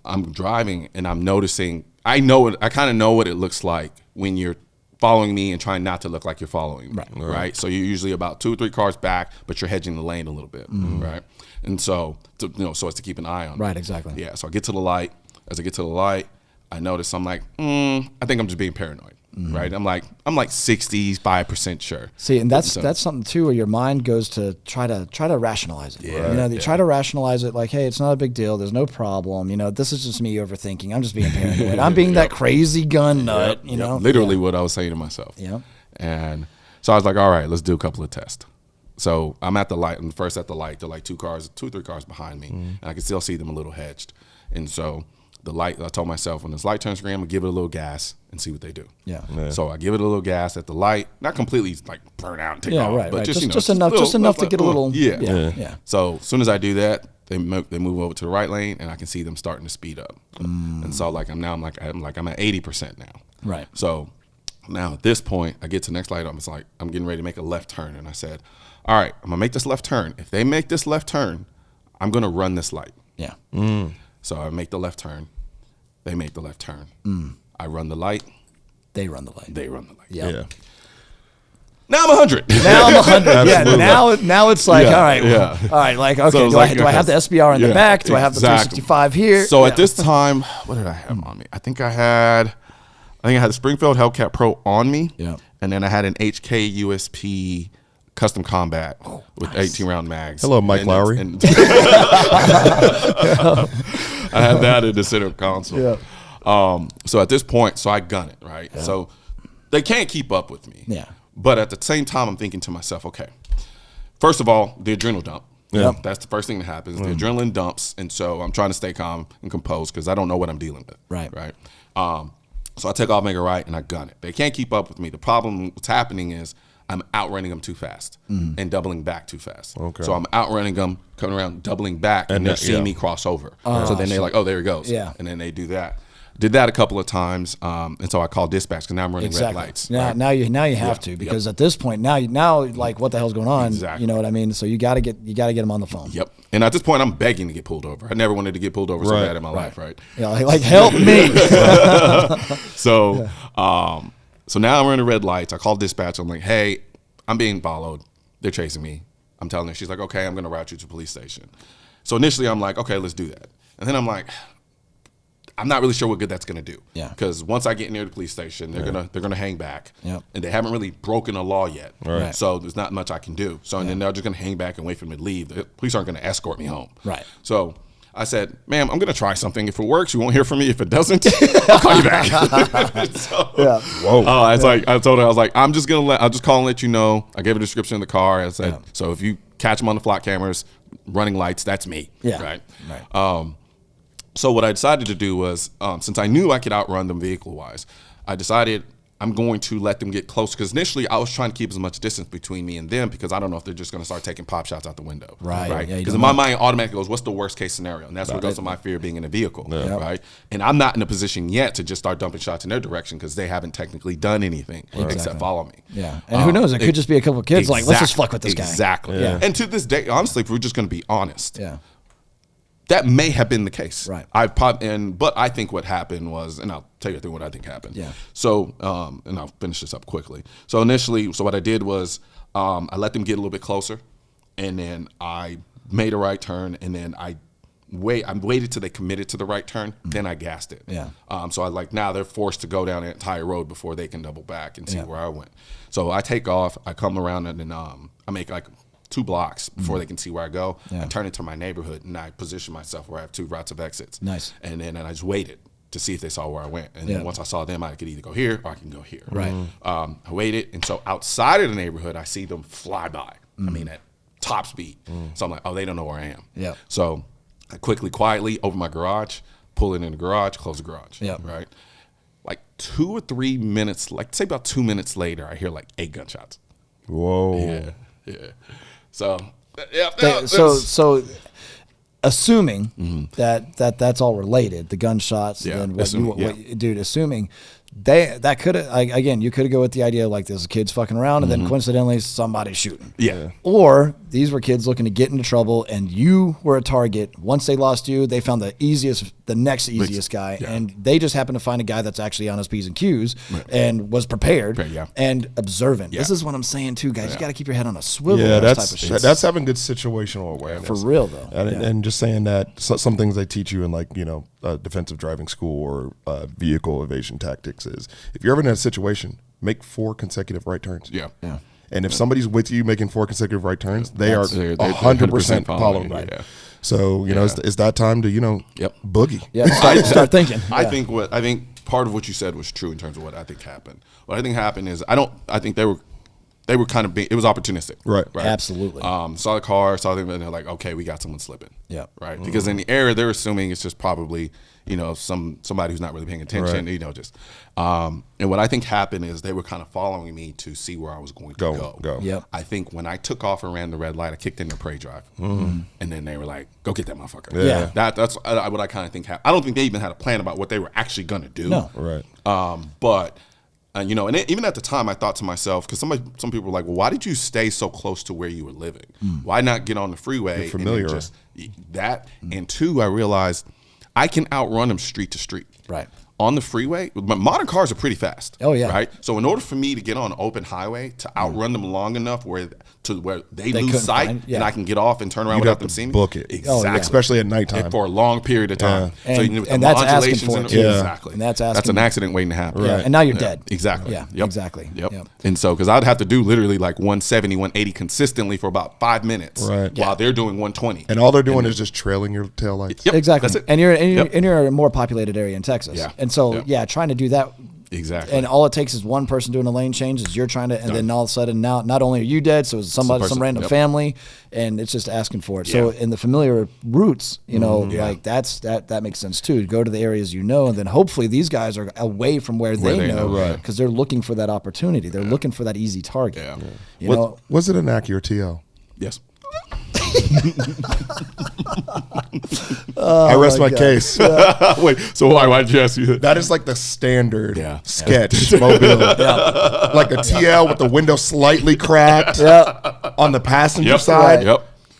I'm driving, and I'm noticing, I kind of know what it looks like when you're following me and trying not to look like you're following me, right? So you're usually about 2 or 3 cars back, but you're hedging the lane a little bit, right? And so, so as to keep an eye on. Right, exactly. Yeah, so I get to the light. As I get to the light, I notice I'm like, I think I'm just being paranoid, right? I'm like 65% sure. See, and that's something too, where your mind goes to try to rationalize it. Yeah, they try to rationalize it like, hey, it's not a big deal. There's no problem. This is just me overthinking. I'm just being paranoid. I'm being that crazy gun nut. Literally what I was saying to myself. Yeah. And so I was like, all right, let's do a couple of tests. So I'm at the light. I'm first at the light. They're like 2 or 3 cars behind me, and I can still see them a little hedged. And so the light, I told myself, when this light turns green, I'm gonna give it a little gas and see what they do. Yeah. So I give it a little gas at the light, not completely like burn out and take off, right, but right. just enough to get a little. Yeah. So as soon as I do that, they move over to the right lane, and I can see them starting to speed up. And so like I'm at 80% now. Right. So now at this point, I get to the next light. I'm getting ready to make a left turn, and I said, all right, I'm gonna make this left turn. If they make this left turn, I'm gonna run this light. Yeah. So I make the left turn. They make the left turn. I run the light. They run the light. They run the light. Yeah. Now I'm 100. Now I'm 100. Yeah. Now it's like, all right. Yeah. All right. Like, okay. So do I have the SBR in the back? Do I have the 365 here? So at this time, what did I have on me? I think I had the Springfield Hellcat Pro on me. Yeah. And then I had an HK USP Custom Combat with 18-round mags. Hello, Mike Lowry. I had that in the center console. Yeah. So at this point, I gun it, right? Yeah. So they can't keep up with me. Yeah. But at the same time, I'm thinking to myself, okay, first of all, the adrenaline dump. Yeah. That's the first thing that happens. The adrenaline dumps, and so I'm trying to stay calm and composed because I don't know what I'm dealing with. Right. So I take off, make a right, and I gun it. They can't keep up with me. The problem what's happening is I'm outrunning them too fast and doubling back too fast. Okay. So I'm outrunning them, coming around, doubling back, and they're seeing me cross over. So then they're like, oh, there he goes. Yeah. And then they do that. Did that a couple of times, and so I called dispatch because now I'm running red lights. Yeah, right? now you have to, because at this point now like, what the hell's going on? Exactly. You know what I mean? So you got to get them on the phone. Yep. And at this point, I'm begging to get pulled over. I never wanted to get pulled over so bad in my life, right? Yeah, like help me. So now I'm running red lights. I call dispatch. I'm like, hey, I'm being followed. They're chasing me. I'm telling her. She's like, okay, I'm going to route you to the police station. So initially I'm like, okay, let's do that. And then I'm like, I'm not really sure what good that's going to do. Yeah. Because once I get near the police station, they're gonna hang back. Yep. And they haven't really broken a law yet. Right. So there's not much I can do. So and then they're just going to hang back and wait for me to leave. The police aren't going to escort me home. Right. So I said, ma'am, I'm going to try something. If it works, you won't hear from me. If it doesn't, I'll call you back. So, Yeah. Whoa. I told her, I was like, I'll just call and let you know. I gave a description of the car. I said, so if you catch them on the flock cameras, running lights, that's me. Yeah. Right. So what I decided to do was, since I knew I could outrun them vehicle-wise, I decided I'm going to let them get closer. Because initially, I was trying to keep as much distance between me and them because I don't know if they're just going to start taking pop shots out the window. Right. Because in my mind, automatically goes, what's the worst case scenario? And that's what goes to my fear of being in a vehicle. Right. And I'm not in a position yet to just start dumping shots in their direction because they haven't technically done anything except follow me. Yeah. And who knows? It could just be a couple of kids like, let's just fuck with this guy. Exactly. Yeah. And to this day, honestly, if we're just going to be honest. Yeah. That may have been the case. Right. But I think what happened was, and I'll tell you through what I think happened. Yeah. So, and I'll finish this up quickly. So initially, what I did was I let them get a little bit closer, and then I made a right turn, and then I waited till they committed to the right turn, then I gassed it. Yeah. So now they're forced to go down the entire road before they can double back and see where I went. So I take off, I come around, and then I make like 2 blocks before they can see where I go. Yeah. I turn into my neighborhood and I position myself where I have 2 routes of exits. Nice. And then I just waited to see if they saw where I went. And then once I saw them, I could either go here or I can go here. Right. I waited. And so outside of the neighborhood, I see them fly by. I mean, at top speed. So I'm like, oh, they don't know where I am. Yeah. So I quietly open my garage, pull it in the garage, close the garage. Yeah. Right. Like 2 or 3 minutes, like say about 2 minutes later, I hear like 8 gunshots. Whoa. Yeah. So, So assuming that's all related, the gunshots, and dude, assuming that could have, again, you could go with the idea like this kid's fucking around and then coincidentally somebody's shooting. Yeah. Or these were kids looking to get into trouble and you were a target. Once they lost you, they found the next easiest guy, and they just happened to find a guy that's actually on his P's and Q's and was prepared and observant. This is what I'm saying too, guys. You got to keep your head on a swivel. Yeah, type of shit. that's having good situational awareness. For real though. And just saying that some things they teach you in defensive driving school or vehicle evasion tactics is if you're ever in a situation, make 4 consecutive right turns. Yeah. And if somebody's with you making 4 consecutive right turns, they are 100% following you. Yeah. So, it's that time to, boogie. Yeah, start thinking. I think part of what you said was true in terms of what I think happened. What I think happened is I think they were kind of it was opportunistic. Right. Absolutely. Saw the car, saw them, and they're like, okay, we got someone slipping. Yeah. Right. Because in the area, they're assuming it's just probably, somebody who's not really paying attention, and what I think happened is they were kind of following me to see where I was going to go. Yep. I think when I took off and ran the red light, I kicked in their prey drive. And then they were like, go get that motherfucker. Yeah. That's what I kind of think happened. I don't think they even had a plan about what they were actually going to do. No. Right. But and even at the time, I thought to myself, because some people were like, well, why did you stay so close to where you were living? Why not get on the freeway? You're familiar. And that. And 2, I realized I can outrun them street to street. Right. On the freeway, modern cars are pretty fast. Oh, yeah. Right. So in order for me to get on an open highway to outrun them long enough where they lose sight and I can get off and turn around without them seeing me. Book it. Exactly. Especially at nighttime. For a long period of time. Yeah. So And that's asking for it, too. Exactly. And that's an accident waiting to happen. Yeah. And now you're dead. Exactly. Yeah. Yep. Exactly. Yep. Yep. And so, because I'd have to do literally like 170, 180 consistently for about 5 minutes while they're doing 120. And all they're doing is just trailing your taillights. Yep. Exactly. That's it. And you're in a more populated area in Texas. Yeah. And so, trying to do that. Exactly. And all it takes is one person doing a lane change is you're trying to, and then all of a sudden now not only are you dead, so it's some random family, and it's just asking for it. So in the familiar routes, like that makes sense too. Go to the areas and then hopefully these guys are away from where they know, because they're looking for that opportunity. They're looking for that easy target. Yeah. Was it an accurate TL? Yes. I rest my case. Wait, so why did you ask you that? That is like the standard sketch mobile. Like a TL with the window slightly cracked on the passenger side.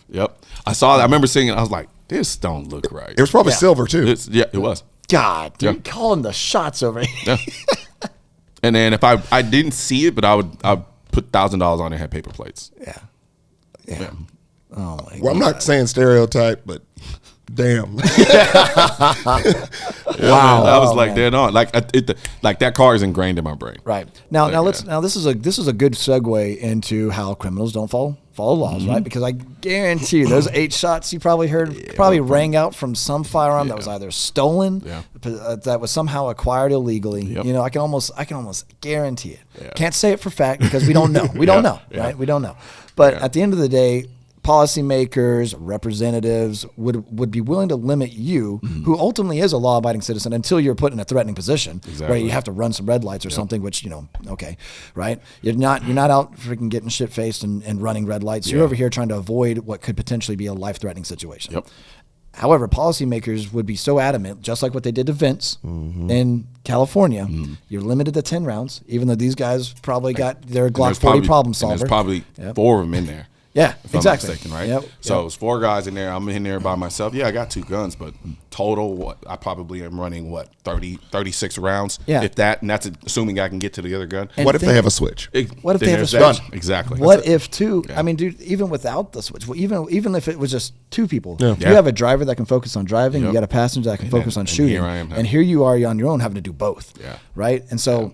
Yep. I saw that. I remember seeing it. I was like, this don't look right. It was probably silver too. It was. God, dude, calling the shots over here. Yeah. And then if I didn't see it, but I'd put $1,000 on it and had paper plates. Yeah. Oh my Well, I'm not saying stereotype, but damn. Wow, I was like dead on. Like like that car is ingrained in my brain. Right. Now this is a good segue into how criminals don't follow laws, right? Because I guarantee you those 8 shots you probably heard probably rang out from some firearm that was either stolen, that was somehow acquired illegally. You know, I can almost guarantee it. Yeah. Can't say it for fact because we don't know. We don't know, right? We don't know. But at the end of the day, policymakers, representatives would be willing to limit you, who ultimately is a law-abiding citizen, until you're put in a threatening position where you have to run some red lights or something. Which okay, right? You're not out freaking getting shit faced and running red lights. You're over here trying to avoid what could potentially be a life-threatening situation. Yep. However, policymakers would be so adamant, just like what they did to Vince in California. You're limited to 10 rounds, even though these guys probably got their Glock 40 problem solver. There's probably 4 of them in there. Yeah, if I'm exactly. not mistaken, right? So it's 4 guys in there. I'm in there by myself. Yeah, I got 2 guns, but total, I probably am running 36 rounds, if that, and that's assuming I can get to the other gun. And what if they have a switch? What if they have a switch? Exactly. What if I mean, dude, even without the switch, even if it was just 2 people, you have a driver that can focus on driving, you got a passenger that can focus on shooting, here I am, and here you are on your own having to do both, Yeah. right? And so,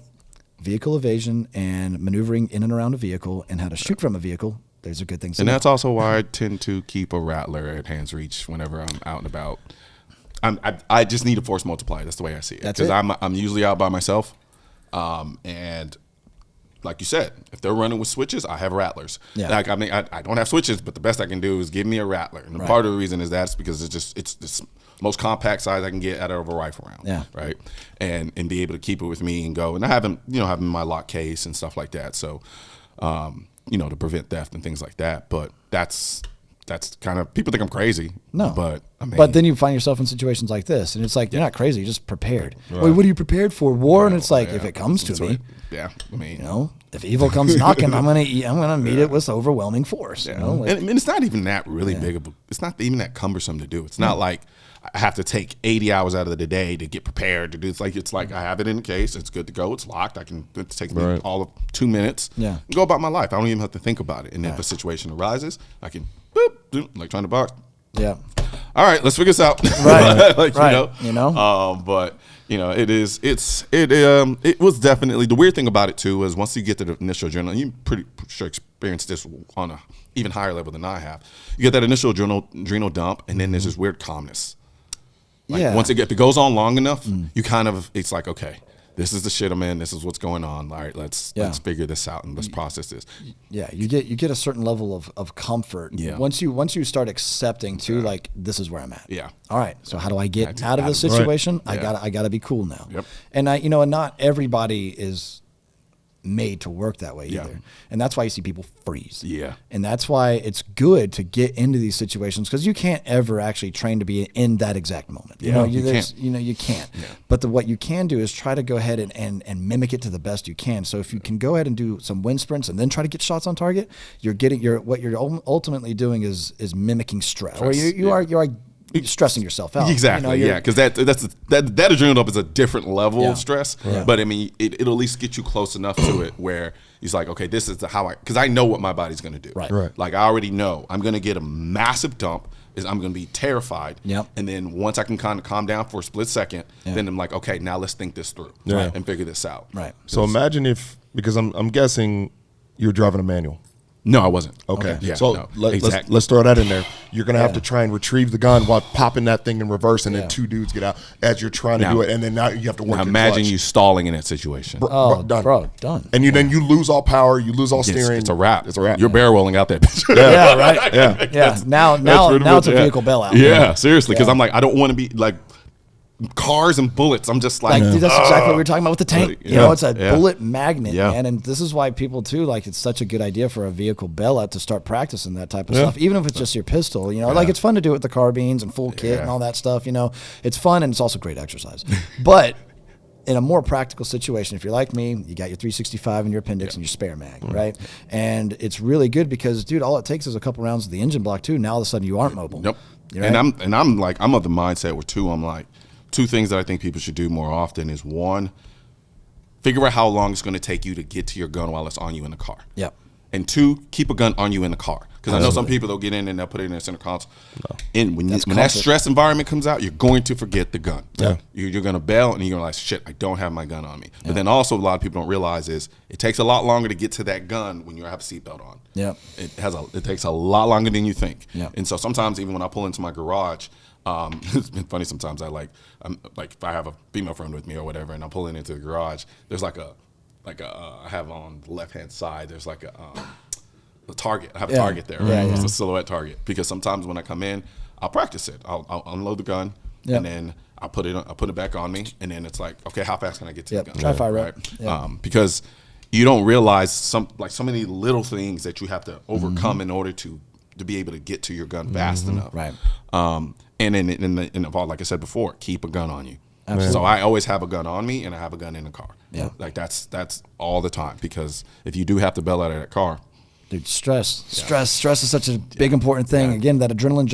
vehicle evasion and maneuvering in and around a vehicle and how to shoot from a vehicle. There's a good thing. And that's also why I tend to keep a rattler at hand's reach whenever I'm out and about. I just need a force multiplier. That's the way I see it. Because I'm usually out by myself, and like you said, if they're running with switches, I have rattlers. Yeah. Like I mean, I don't have switches, but the best I can do is give me a rattler. And part of the reason is that's because it's the most compact size I can get out of a rifle round. Yeah. Right. And be able to keep it with me and go. And I have them, having my lock case and stuff like that. So. To prevent theft and things like that. But that's kind of, people think I'm crazy. No. But I mean. But then you find yourself in situations like this, and it's like, you're not crazy, you're just prepared. Right. Wait, what are you prepared for? War? And it's like, if it comes to me. Yeah. I mean. If evil comes knocking, I'm gonna meet it with overwhelming force. Yeah. And it's not even that really big of it's not even that cumbersome to do. It's not like I have to take 80 hours out of the day to get prepared to do. It's like I have it in the case. It's good to go. It's locked. It's taking me all of 2 minutes. Yeah. And go about my life. I don't even have to think about it. And if a situation arises, I can boop, like trying to box. Yeah. All right, let's figure this out. Right. But it was definitely, the weird thing about it too was once you get to the initial adrenaline, you pretty sure experienced this on a even higher level than I have. You get that initial adrenal dump, and then there's this weird calmness. Once if it goes on long enough, you kind of, it's like, okay, this is the shit I'm in. This is what's going on. All right, let's figure this out and let's process this. Yeah, you get a certain level of comfort. Yeah. Once you start accepting too, like, this is where I'm at. Yeah. All right. So how do I get out of this situation? Right. I gotta be cool now. Yep. And and not everybody is made to work that way either. And that's why you see people freeze. Yeah. And that's why it's good to get into these situations, because you can't ever actually train to be in that exact moment. You can't. Yeah. But what you can do is try to go ahead and mimic it to the best you can. So if you can go ahead and do some wind sprints and then try to get shots on target, what you're ultimately doing is mimicking stress. Or you are stressing yourself out. Exactly. Because that adrenaline dump is a different level of stress. Yeah. But I mean, it'll at least get you close enough to it where he's like, okay, this is because I know what my body's going to do. Right. Like, I already know I'm going to get a massive dump. I'm going to be terrified. Yep. And then once I can kind of calm down for a split second, then I'm like, okay, now let's think this through and figure this out. Right. So imagine because I'm guessing you're driving a manual. No, I wasn't. Okay. Yeah, so let's throw that in there. You're going to have to try and retrieve the gun while popping that thing in reverse, and then 2 dudes get out as you're trying to do it, and then now you have to work your imagine clutch. You stalling in that situation. Done. And then you lose all power, you lose all steering. It's a wrap. You're barrel rolling out that bitch. Right. Yeah. Now it's a vehicle bailout. Yeah, seriously, because I'm like, I don't want to be like cars and bullets. I'm just like dude, that's exactly what we were talking about with the tank. It's a bullet magnet, man. And this is why people too, like, it's such a good idea for a vehicle bailout to start practicing that type of stuff, even if it's just your pistol. Like, it's fun to do it with the carbines and full kit and all that stuff. It's fun, and it's also great exercise. But in a more practical situation, if you're like me, you got your 365 in your appendix and your spare mag, right? And it's really good because, dude, all it takes is a couple rounds of the engine block too. Now all of a sudden you aren't mobile. Yep. Right? And I'm of the mindset where I'm like, 2 things that I think people should do more often is, 1, figure out how long it's going to take you to get to your gun while it's on you in the car. Yep. And 2, keep a gun on you in the car. Because I know some people, they'll get in and they'll put it in their center console. No. And when that stress environment comes out, you're going to forget the gun. Yeah. You're going to bail and you're going to realize, shit, I don't have my gun on me. Yeah. But then also a lot of people don't realize is it takes a lot longer to get to that gun when you have a seatbelt on. Yeah. It takes a lot longer than you think. Yeah. And so sometimes even when I pull into my garage, it's been funny sometimes. I'm like if I have a female friend with me or whatever, and I'm pulling into the garage, there's I have on the left hand side, there's a target. I have a target there. Right? It's a silhouette target because sometimes when I come in, I'll practice it. I'll unload the gun and then I'll put it back on me, and then it's like, okay, how fast can I get to the gun? Try fire up. Because you don't realize so many little things that you have to overcome in order to be able to get to your gun fast enough. Right. And in all, like I said before, keep a gun on you. Absolutely. So I always have a gun on me, and I have a gun in the car. Yeah. Like that's all the time, because if you do have to bail out of that car, dude, stress is such a big important thing. Yeah. Again, that adrenaline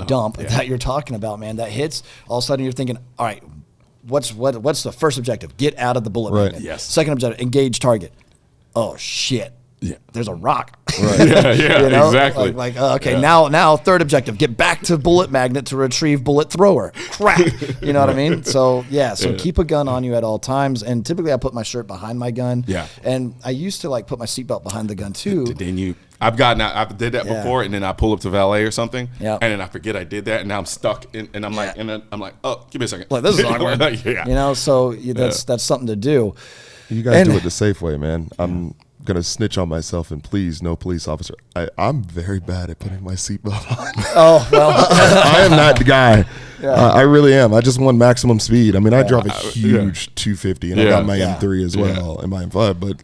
dump that you're talking about, man, that hits. All of a sudden, you're thinking, all right, what's the first objective? Get out of the bullet magnet. Yes. Second objective, engage target. Oh shit. Yeah. There's a rock. Right. Yeah, exactly. Now third objective, get back to bullet magnet to retrieve bullet thrower. Crap. You know what I mean? So keep a gun on you at all times. And typically I put my shirt behind my gun. Yeah. And I used to put my seatbelt behind the gun too. Then I've did that before, and then I pull up to valet or something, and then I forget I did that, and now I'm stuck, and I'm like, oh, give me a second. Like, this is awkward. That's something to do. You guys do it the safe way, man. I'm gonna snitch on myself, and please, no police officer. I'm very bad at putting my seatbelt on. Oh well, I am not the guy. Yeah. I really am. I just want maximum speed. I mean, I drive a huge 250, and I got my M3 as well, and my M5. But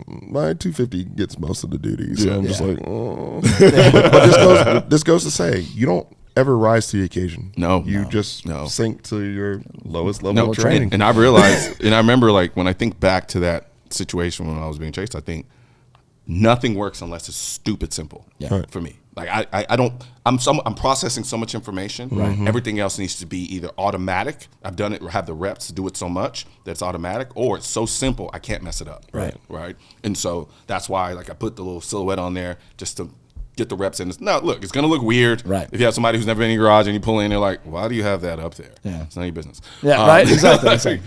my 250 gets most of the duty. So I'm just like, oh. But this goes to say, you don't ever rise to the occasion. You just sink to your lowest level of training. And I've realized, and I remember when I think back to that situation when I was being chased, I think nothing works unless it's stupid simple for me. I'm processing so much information. Right. Everything else needs to be either automatic. I've done it or have the reps to do it so much that's automatic, or it's so simple I can't mess it up. Right. And so that's why I put the little silhouette on there just to get the reps in. Now, look, it's going to look weird if you have somebody who's never been in your garage and you pull in, they're like, why do you have that up there? Yeah. It's not your business. Yeah, right? Exactly.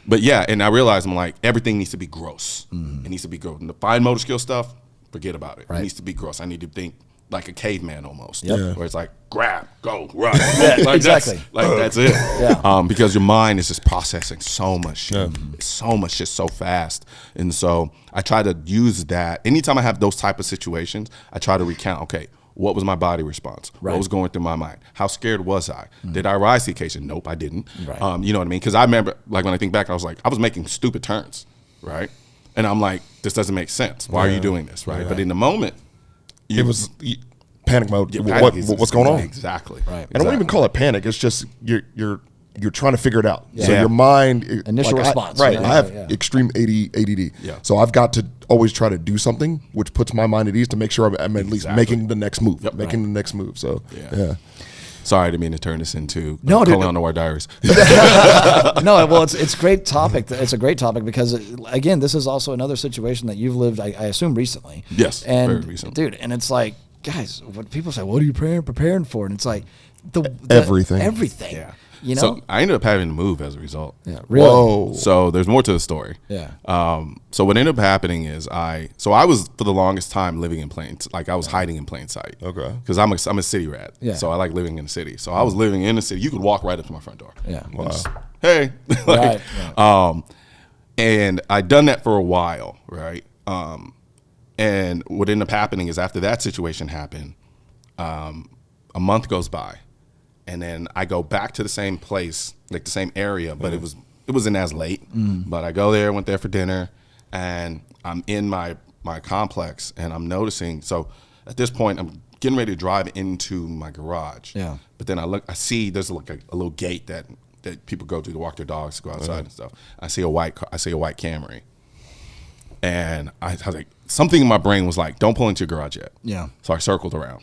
But yeah, and I realized everything needs to be gross. It needs to be gross. And the fine motor skill stuff, forget about it. It needs to be gross. I need to think like a caveman almost. Where it's like, grab, go, run. Exactly. That's it. Yeah. Because your mind is just processing so much shit. So much shit so fast. And so I try to use that. Anytime I have those type of situations, I try to recount, okay, what was my body response? What was going through my mind? How scared was I? Did I rise to the occasion? Nope, I didn't. You know what I mean? Because I remember, when I think back, I was making stupid turns, right? And I'm like, this doesn't make sense. Why are you doing this, right? But in the moment, it was panic mode. What's going on? Exactly. Right. And I won't even call it panic. It's just you're trying to figure it out. So your mind initial response. I have extreme ADD. Yeah. So I've got to always try to do something which puts my mind at ease to make sure I'm at least making the next move. The next move. So Sorry, I didn't mean to turn this into Colion Noir Diaries. No, well, it's a great topic. It's a great topic because, again, this is also another situation that you've lived, I assume, recently. Yes, and, very recent. Dude, and it's like, guys, what people say, what are you preparing for? And it's like, everything. Yeah. You know? So I ended up having to move as a result. Yeah, really? Whoa. So there's more to the story. Yeah. So what ended up happening is I was for the longest time living in I was hiding in plain sight. Okay. Because I'm a city rat. Yeah. So I like living in the city. So I was living in the city. You could walk right up to my front door. Yeah. Wow. Just, hey. And I'd done that for a while, right? And what ended up happening is after that situation happened, a month goes by. And then I go back to the same place, the same area, but it wasn't as late. But I go there, went there for dinner, and I'm in my complex, and I'm noticing. So at this point, I'm getting ready to drive into my garage. Yeah. But then I see there's a little gate that people go to walk their dogs, to go outside and stuff. I see a white Camry, and I was like, something in my brain was like, don't pull into your garage yet. Yeah. So I circled around.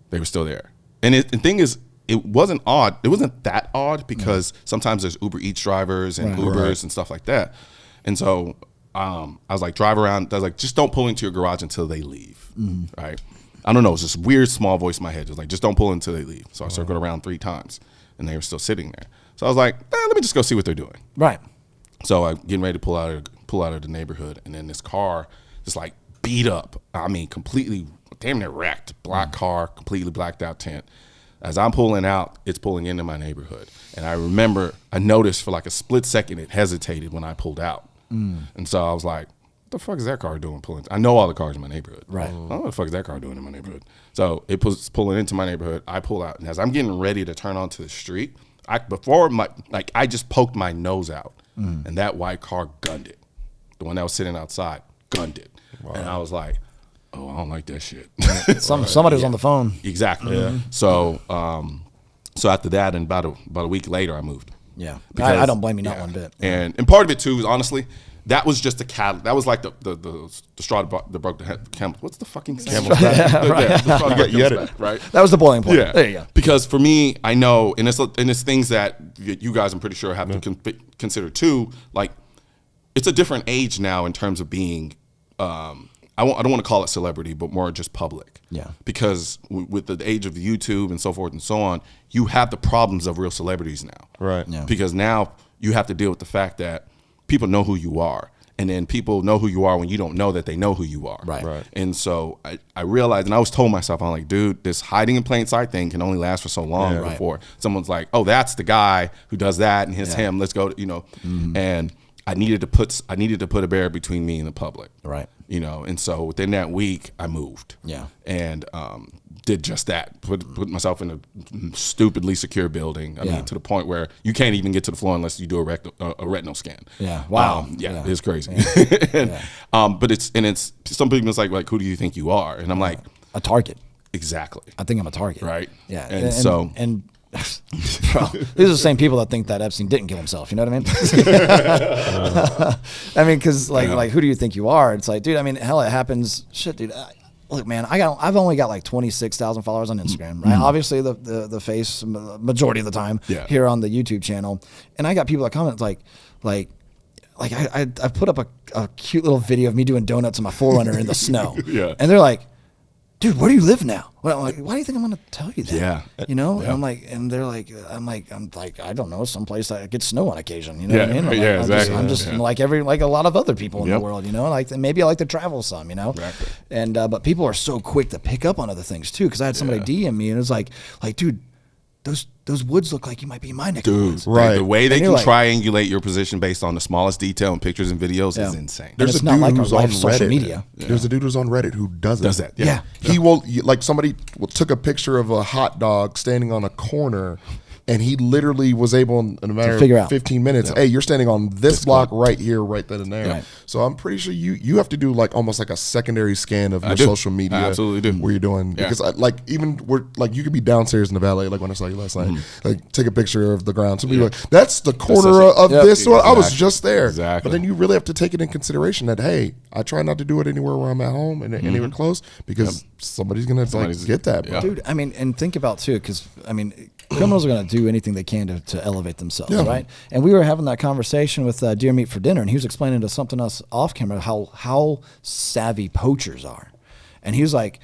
They were still there, and the thing is, it wasn't odd. It wasn't that odd because sometimes there's Uber Eats drivers and Ubers and stuff like that. And so I was like, drive around. I was like, just don't pull into your garage until they leave, right? I don't know. It's this weird small voice in my head. Just like, just don't pull until they leave. So I circled around 3 times, and they were still sitting there. So I was like, let me just go see what they're doing. Right. So I'm getting ready to pull out of the neighborhood, and then this car just like beat up. I mean, completely, damn near wrecked. Black car, completely blacked out tint. As I'm pulling out, it's pulling into my neighborhood. And I remember, I noticed for like a split second, it hesitated when I pulled out. And so I was like, what the fuck is that car doing pulling? I know all the cars in my neighborhood. Right. I don't know what the fuck is that car doing in my neighborhood. So it was pulling into my neighborhood. I pull out. And as I'm getting ready to turn onto the street, I just poked my nose out. And that white car gunned it. The one that was sitting outside gunned it. Wow. And I was like, oh, I don't like that shit. Somebody was on the phone. Exactly. Yeah. So after that, and about a week later, I moved. Yeah, I don't blame you not one bit. And part of it too is honestly, that was just the catalyst. That was like the straw that broke the camel. What's the fucking camel's back? The straw that broke the camel's back, right? That was the boiling point. Yeah, there you go. Because for me, I know, and it's things that you guys, I'm pretty sure, have to consider too. Like, it's a different age now in terms of being. I don't want to call it celebrity, but more just public. Yeah. Because with the age of YouTube and so forth and so on, you have the problems of real celebrities now. Right. Yeah. Because now you have to deal with the fact that people know who you are. And then people know who you are when you don't know that they know who you are. Right. Right. And so I realized, and I was told myself, I'm like, dude, this hiding in plain sight thing can only last for so long before someone's like, oh, that's the guy who does that and him. Let's go, And I needed to put a barrier between me and the public. Right. And so within that week, I moved. Yeah. And did just that. Put myself in a stupidly secure building. I mean, to the point where you can't even get to the floor unless you do a retinal scan. Yeah. Wow. It's crazy. But it's some people, it's like, who do you think you are? And I'm like, a target. Exactly. I think I'm a target. Right. Yeah. And bro, these are the same people that think that Epstein didn't kill himself. You know what I mean? I mean, because like, who do you think you are? It's like, dude. I mean, hell, it happens. Shit, dude. Look, man, I've only got like 26,000 followers on Instagram. Right? Obviously, the face majority of the time here on the YouTube channel, and I got people that comment like I put up a cute little video of me doing donuts in my 4Runner in the snow. Yeah. And they're like, dude, where do you live now? Well, I'm like, why do you think I'm going to tell you that? Yeah. And I'm like, and they're like, I'm like, I don't know, someplace that gets snow on occasion. You know what I mean? I'm just like a lot of other people in the world, like maybe I like to travel some, Exactly. And, but people are so quick to pick up on other things too. Cause I had somebody DM me and it was like, dude, those woods look like you might be in my neck of the woods. Right. The way they can triangulate your position based on the smallest detail in pictures and videos is insane. There's a dude who's on social media. There's a dude who's on Reddit who does that. Yeah. He will, like, somebody took a picture of a hot dog standing on a corner, and he literally was able in a matter of 15 minutes, hey, you're standing on this block right here, right then and there. Right. So I'm pretty sure you have to do like almost like a secondary scan of your social media. I absolutely do. Where you're doing, because you could be downstairs in the valet, like when I saw you last night, like take a picture of the ground. Somebody like, that's the corner of this one. I was just there. Exactly. But then you really have to take it in consideration that, hey, I try not to do it anywhere where I'm at home and anywhere close, because somebody's gonna get that, bro. Dude, I mean, and think about too, because I mean, criminals are going to do anything they can to elevate themselves, right? And we were having that conversation with Deer Meat for Dinner, and he was explaining to something else off camera how savvy poachers are. And he's like,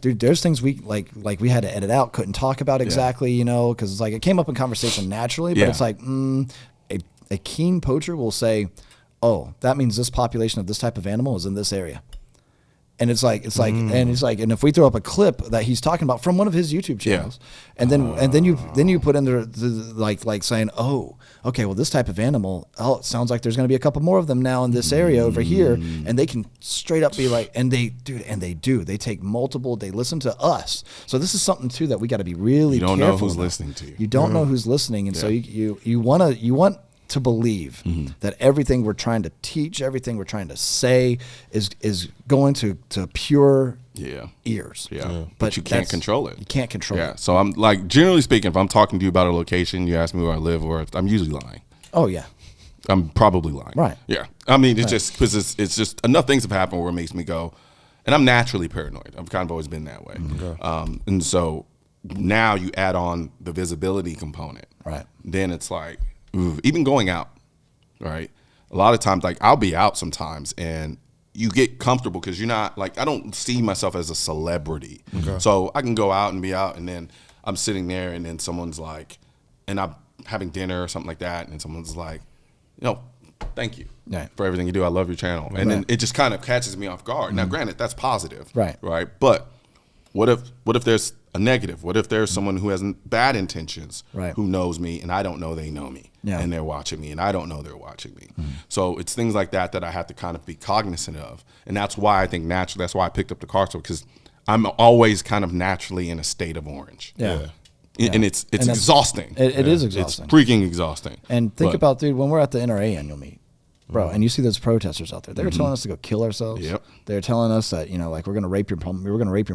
dude, there's things we like we had to edit out, couldn't talk about exactly, because it's like it came up in conversation naturally, but it's like a keen poacher will say, oh, that means this population of this type of animal is in this area. And it's like, and if we throw up a clip that he's talking about from one of his YouTube channels, and then you put in the like saying, oh, okay, well, this type of animal, it sounds like there's going to be a couple more of them now in this area over here, and they can straight up be like, and they take multiple, they listen to us. So this is something too that we got to be really careful. You don't know who's listening to you. You don't know who's listening, and so you want to believe that everything we're trying to teach, everything we're trying to say is going to pure ears. Yeah. But you can't control it. You can't control it. Yeah. So I'm like, generally speaking, if I'm talking to you about a location, you ask me where I live, or I'm usually lying. Oh yeah. I'm probably lying. Right. Yeah. I mean, it's just because it's just enough things have happened where it makes me go, and I'm naturally paranoid. I've kind of always been that way. And so now you add on the visibility component. Right. Then it's like, even going out, right? a lot of times, like I'll be out sometimes and you get comfortable because you're not like, I don't see myself as a celebrity. Okay. So I can go out and be out and then I'm sitting there and then someone's like, and I'm having dinner or something like that. And someone's like, thank you for everything you do. I love your channel. And then it just kind of catches me off guard. Now, granted, that's positive. Right. But what if there's a negative? What if there's someone who has bad intentions who knows me and I don't know they know me and they're watching me and I don't know they're watching me? So it's things like that that I have to kind of be cognizant of. And that's why I think naturally, that's why I picked up the car store, because I'm always kind of naturally in a state of orange. Yeah. And it's exhausting. It is exhausting. It's freaking exhausting. And think about, dude, when we're at the NRA annual meet, bro, and you see those protesters out there, they were telling us to go kill ourselves. Yep. They're telling us that, like we're going to rape your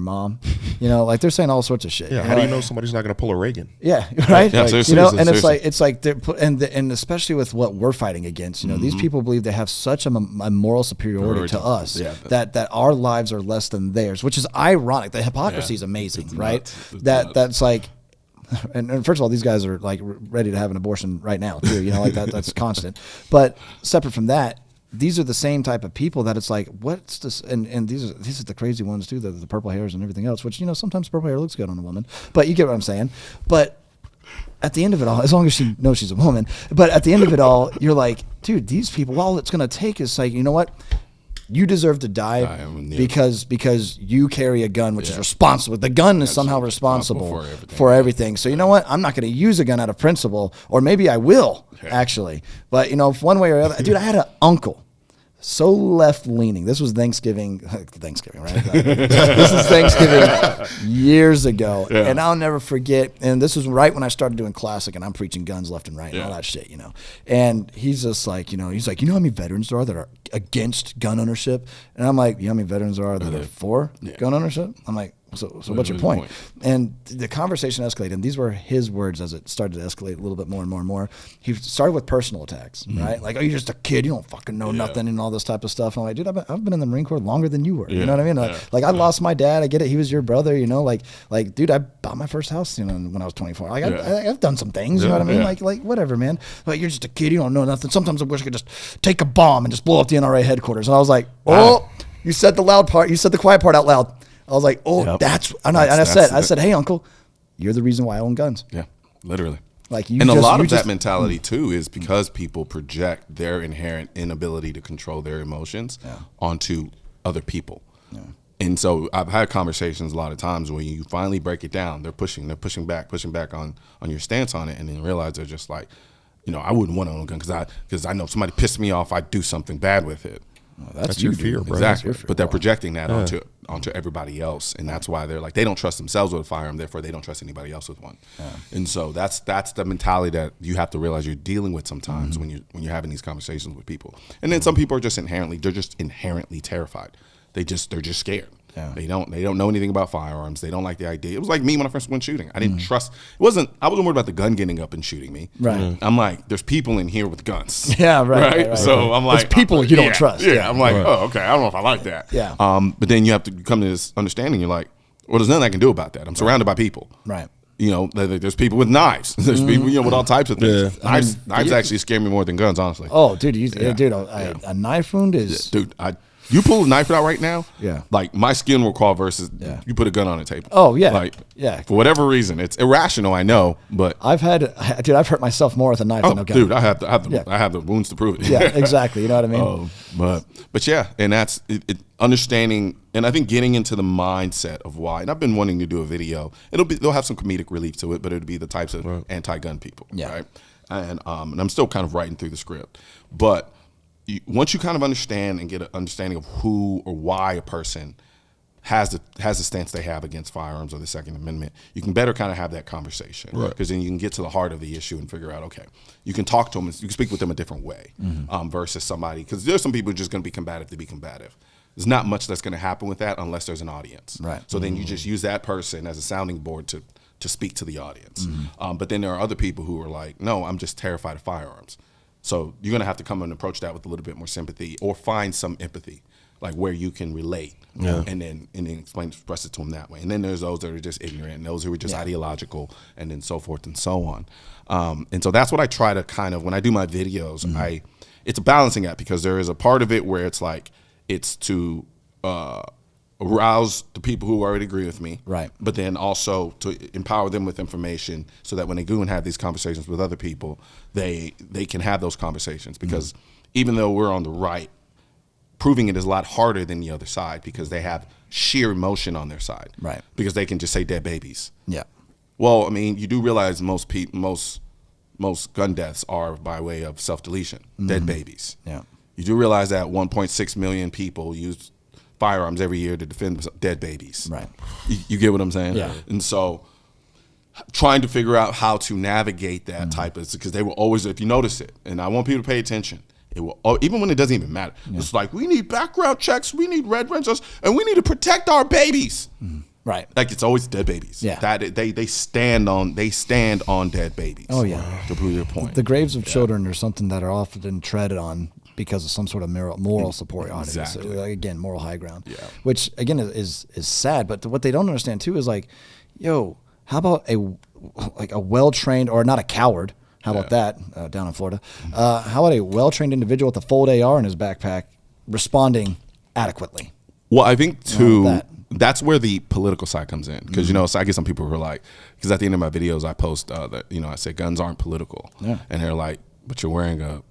mom. Like they're saying all sorts of shit. Yeah. How do you know somebody's not going to pull a Reagan? Yeah. Right. Yeah, seriously, and seriously. it's like they're and especially with what we're fighting against, these people believe they have such a moral superiority to us that our lives are less than theirs, which is ironic. The hypocrisy is amazing, right? That's like. And first of all, these guys are like ready to have an abortion right now too. Like that's constant. But separate from that, these are the same type of people that it's like, what's this? And these are the crazy ones too, the purple hairs and everything else. Which sometimes purple hair looks good on a woman, but you get what I'm saying. But at the end of it all, as long as she knows she's a woman, but at the end of it all, you're like, dude, these people, all it's going to take is like, you know what? You deserve to die because you carry a gun, which is responsible. The gun is somehow responsible for everything. So you know what? I'm not going to use a gun out of principle, or maybe I will actually. But if one way or the other, dude, I had an uncle. So left-leaning. This was Thanksgiving, right? This is Thanksgiving years ago, and I'll never forget. And this was right when I started doing classic, and I'm preaching guns left and right and all that shit, And he's just like, he's like, how many veterans there are that are against gun ownership? And I'm like, how many veterans there are that are for gun ownership? I'm like, so what's your point? And the conversation escalated, and these were his words as it started to escalate a little bit more and more and more. He started with personal attacks, right? Like, oh, you're just a kid, you don't fucking know nothing and all this type of stuff. And I'm like, dude, I've been in the Marine Corps longer than you were. You know what I mean? Like I lost my dad. I get it. He was your brother. Like, dude, I bought my first house, when I was 24. Like, I've done some things. You know what I mean? Like whatever, man. Like, you're just a kid. You don't know nothing. Sometimes I wish I could just take a bomb and just blow up the NRA headquarters. And I was like, oh, you said the loud part. You said the quiet part out loud. I was like, oh, I said, hey, uncle, you're the reason why I own guns. Yeah, literally. Like a lot of that mentality too is because people project their inherent inability to control their emotions onto other people. Yeah. And so I've had conversations a lot of times where you finally break it down. They're pushing back on your stance on it, and then realize they're just like, I wouldn't want to own a gun because I know somebody pissed me off. I'd do something bad with it. Well, that's your fear, bro. Exactly. But they're projecting that onto everybody else, and that's why they're like, they don't trust themselves with a firearm, therefore they don't trust anybody else with one. And so that's the mentality that you have to realize you're dealing with sometimes when you're having these conversations with people. And then some people are just inherently terrified. They're just scared. Yeah. They don't know anything about firearms. They don't like the idea. It was like me when I first went shooting. I didn't trust. I wasn't worried about the gun getting up and shooting me. Right. I'm like, there's people in here with guns. Yeah. Right. So I'm like, there's people you don't trust. Yeah. I'm like, oh, okay. I don't know if I like that. Yeah. But then you have to come to this understanding. You're like, well, there's nothing I can do about that. I'm surrounded by people. Right. There's people with knives. There's people, with all types of things. Yeah. Knives actually scare me more than guns, honestly. Oh, dude, a knife wound is. Dude, you pull a knife out right now, yeah. Like my skin will crawl versus you put a gun on the table. Oh yeah, like for whatever reason, it's irrational. I know, but I've hurt myself more with a knife than a gun. Dude, I have the wounds to prove it. Yeah, exactly. You know what I mean? But yeah, and that's it, understanding, and I think getting into the mindset of why. And I've been wanting to do a video. They'll have some comedic relief to it, but it'll be the types of anti-gun people, right? And I'm still kind of writing through the script, but. Once you kind of understand and get an understanding of who or why a person has the stance they have against firearms or the Second Amendment, you can better kind of have that conversation, because then you can get to the heart of the issue and figure out, okay, you can talk to them, you can speak with them a different way, versus somebody, because there's some people who are just going to be combative to be combative. There's not much that's going to happen with that unless there's an audience. Right. So then you just use that person as a sounding board to speak to the audience. But then there are other people who are like, no, I'm just terrified of firearms. So you're going to have to come and approach that with a little bit more sympathy, or find some empathy, like where you can relate, and then express it to them that way. And then there's those that are just ignorant, and those who are just ideological, and then so forth and so on. And so that's what I try to kind of, when I do my videos, it's a balancing act because there is a part of it where it's like it's to arouse the people who already agree with me, right? But then also to empower them with information so that when they go and have these conversations with other people, they can have those conversations because even though we're on the right, proving it is a lot harder than the other side because they have sheer emotion on their side, right? Because they can just say dead babies. Yeah. Well, I mean, you do realize most gun deaths are by way of self-deletion, dead babies. Yeah. You do realize that 1.6 million people use firearms every year to defend dead babies. Right. You get what I'm saying? Yeah. And so trying to figure out how to navigate that type of, because they will always, if you notice it, and I want people to pay attention, it will, even when it doesn't even matter. Yeah. It's like, we need background checks, we need red rentals, and we need to protect our babies. Right. Like it's always dead babies. Yeah. That they stand on dead babies. Oh yeah. To prove your point. The graves of children are something that are often treaded on because of some sort of moral support audience. Exactly. So, again, moral high ground. Yeah. Which again is sad, but what they don't understand too is like, yo, how about a well-trained, or not a coward? How about that down in Florida? How about a well-trained individual with a fold AR in his backpack responding adequately? Well, I think too, that's where the political side comes in. Because, so I get some people who are like, because at the end of my videos, I post that, I say guns aren't political. Yeah. And they're like, but you're wearing a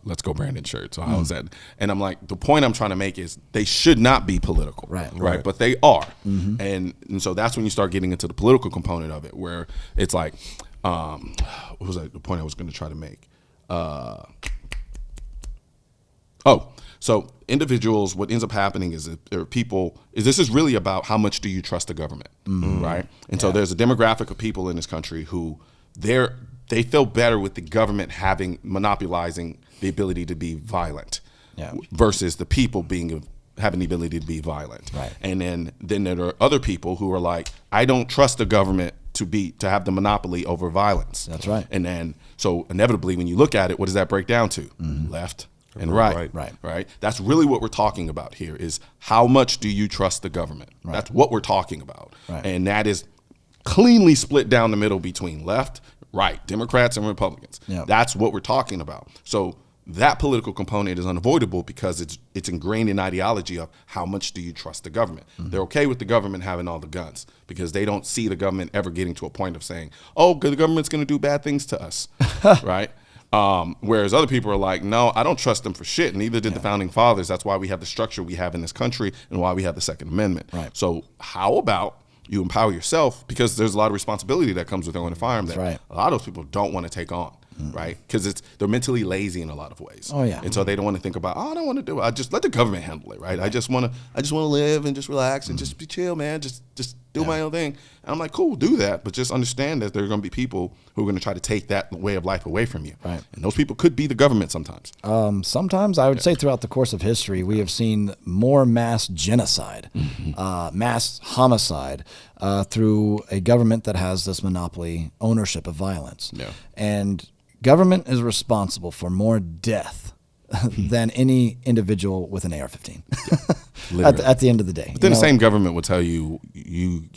Let's Go Brandon shirt. So how is that? And I'm like, the point I'm trying to make is they should not be political. Right. But they are. And so that's when you start getting into the political component of it, where it's like, what was the point I was going to try to make? So individuals, what ends up happening is that there are people, this is really about how much do you trust the government, right? And so there's a demographic of people in this country who they feel better with the government monopolizing the ability to be violent versus the people having the ability to be violent. Right. And then there are other people who are like, I don't trust the government to have the monopoly over violence. That's right. And then so inevitably when you look at it, what does that break down to? Left and right. That's really what we're talking about here is how much do you trust the government? Right. That's what we're talking about. Right. And that is cleanly split down the middle between left, right, Democrats and Republicans. Yep. That's what we're talking about. So that political component is unavoidable because it's ingrained in ideology of how much do you trust the government. They're okay with the government having all the guns because they don't see the government ever getting to a point of saying, oh, the government's going to do bad things to us, right? Whereas other people are like, no, I don't trust them for shit. Neither did the founding fathers. That's why we have the structure we have in this country and why we have the Second Amendment. Right. So how about you empower yourself, because there's a lot of responsibility that comes with owning a firearm that a lot of those people don't want to take on. Right, because they're mentally lazy in a lot of ways. Oh yeah, and so they don't want to think about. I don't want to do it. I just let the government handle it. Right. I just want to live and just relax and just be chill, man. Just do my own thing. And I'm like, cool, do that, but just understand that there are going to be people who are going to try to take that way of life away from you. Right. And those people could be the government sometimes. Sometimes I would say throughout the course of history, we have seen more mass genocide, mass homicide through a government that has this monopoly ownership of violence. Yeah. And government is responsible for more death than any individual with an AR-15 at the end of the day. But then the same government will tell you you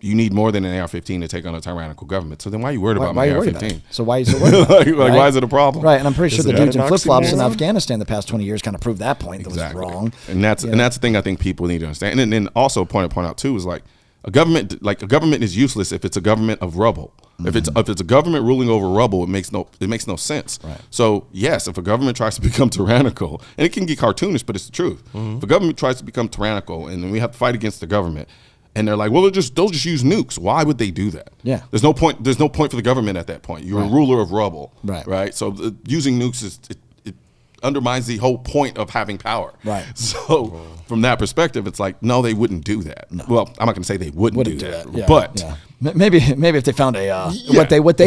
need more than an AR-15 to take on a tyrannical government. So then why are you worried about my AR-15? So why are you so worried about it? Why is it a problem? Right, and I'm pretty sure the dudes in flip-flops in Afghanistan the past 20 years kind of proved that point that was wrong. And that's the thing I think people need to understand. And then also a point to point out too is like a government is useless if it's a government of rubble. If it's a government ruling over rubble, it makes no sense. Right. So yes, if a government tries to become tyrannical, and it can get cartoonish, but it's the truth. If a government tries to become tyrannical, and then we have to fight against the government, and they're like, well, they'll just use nukes. Why would they do that? Yeah. There's no point for the government at that point. You're a ruler of rubble. Right. So using nukes it undermines the whole point of having power. Right. So from that perspective, it's like, no, they wouldn't do that. No. Well, I'm not going to say they wouldn't do that. Yeah. But maybe if they found what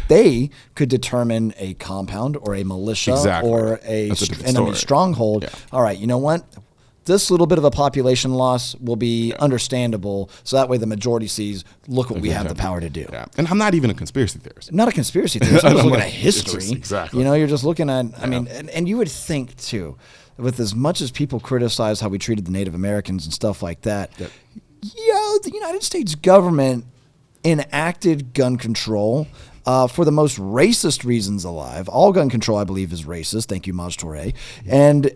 they could determine a compound or a militia or a enemy stronghold. Yeah. All right, you know what? This little bit of a population loss will be understandable, so that way the majority sees, look what we have the power to do. Yeah. And I'm not even a conspiracy theorist. Not a conspiracy theorist. I'm just looking at history. Exactly. You're just looking at, I mean, and you would think, too, with as much as people criticize how we treated the Native Americans and stuff like that, the United States government enacted gun control for the most racist reasons alive. All gun control, I believe, is racist. Thank you, Maj Touré. And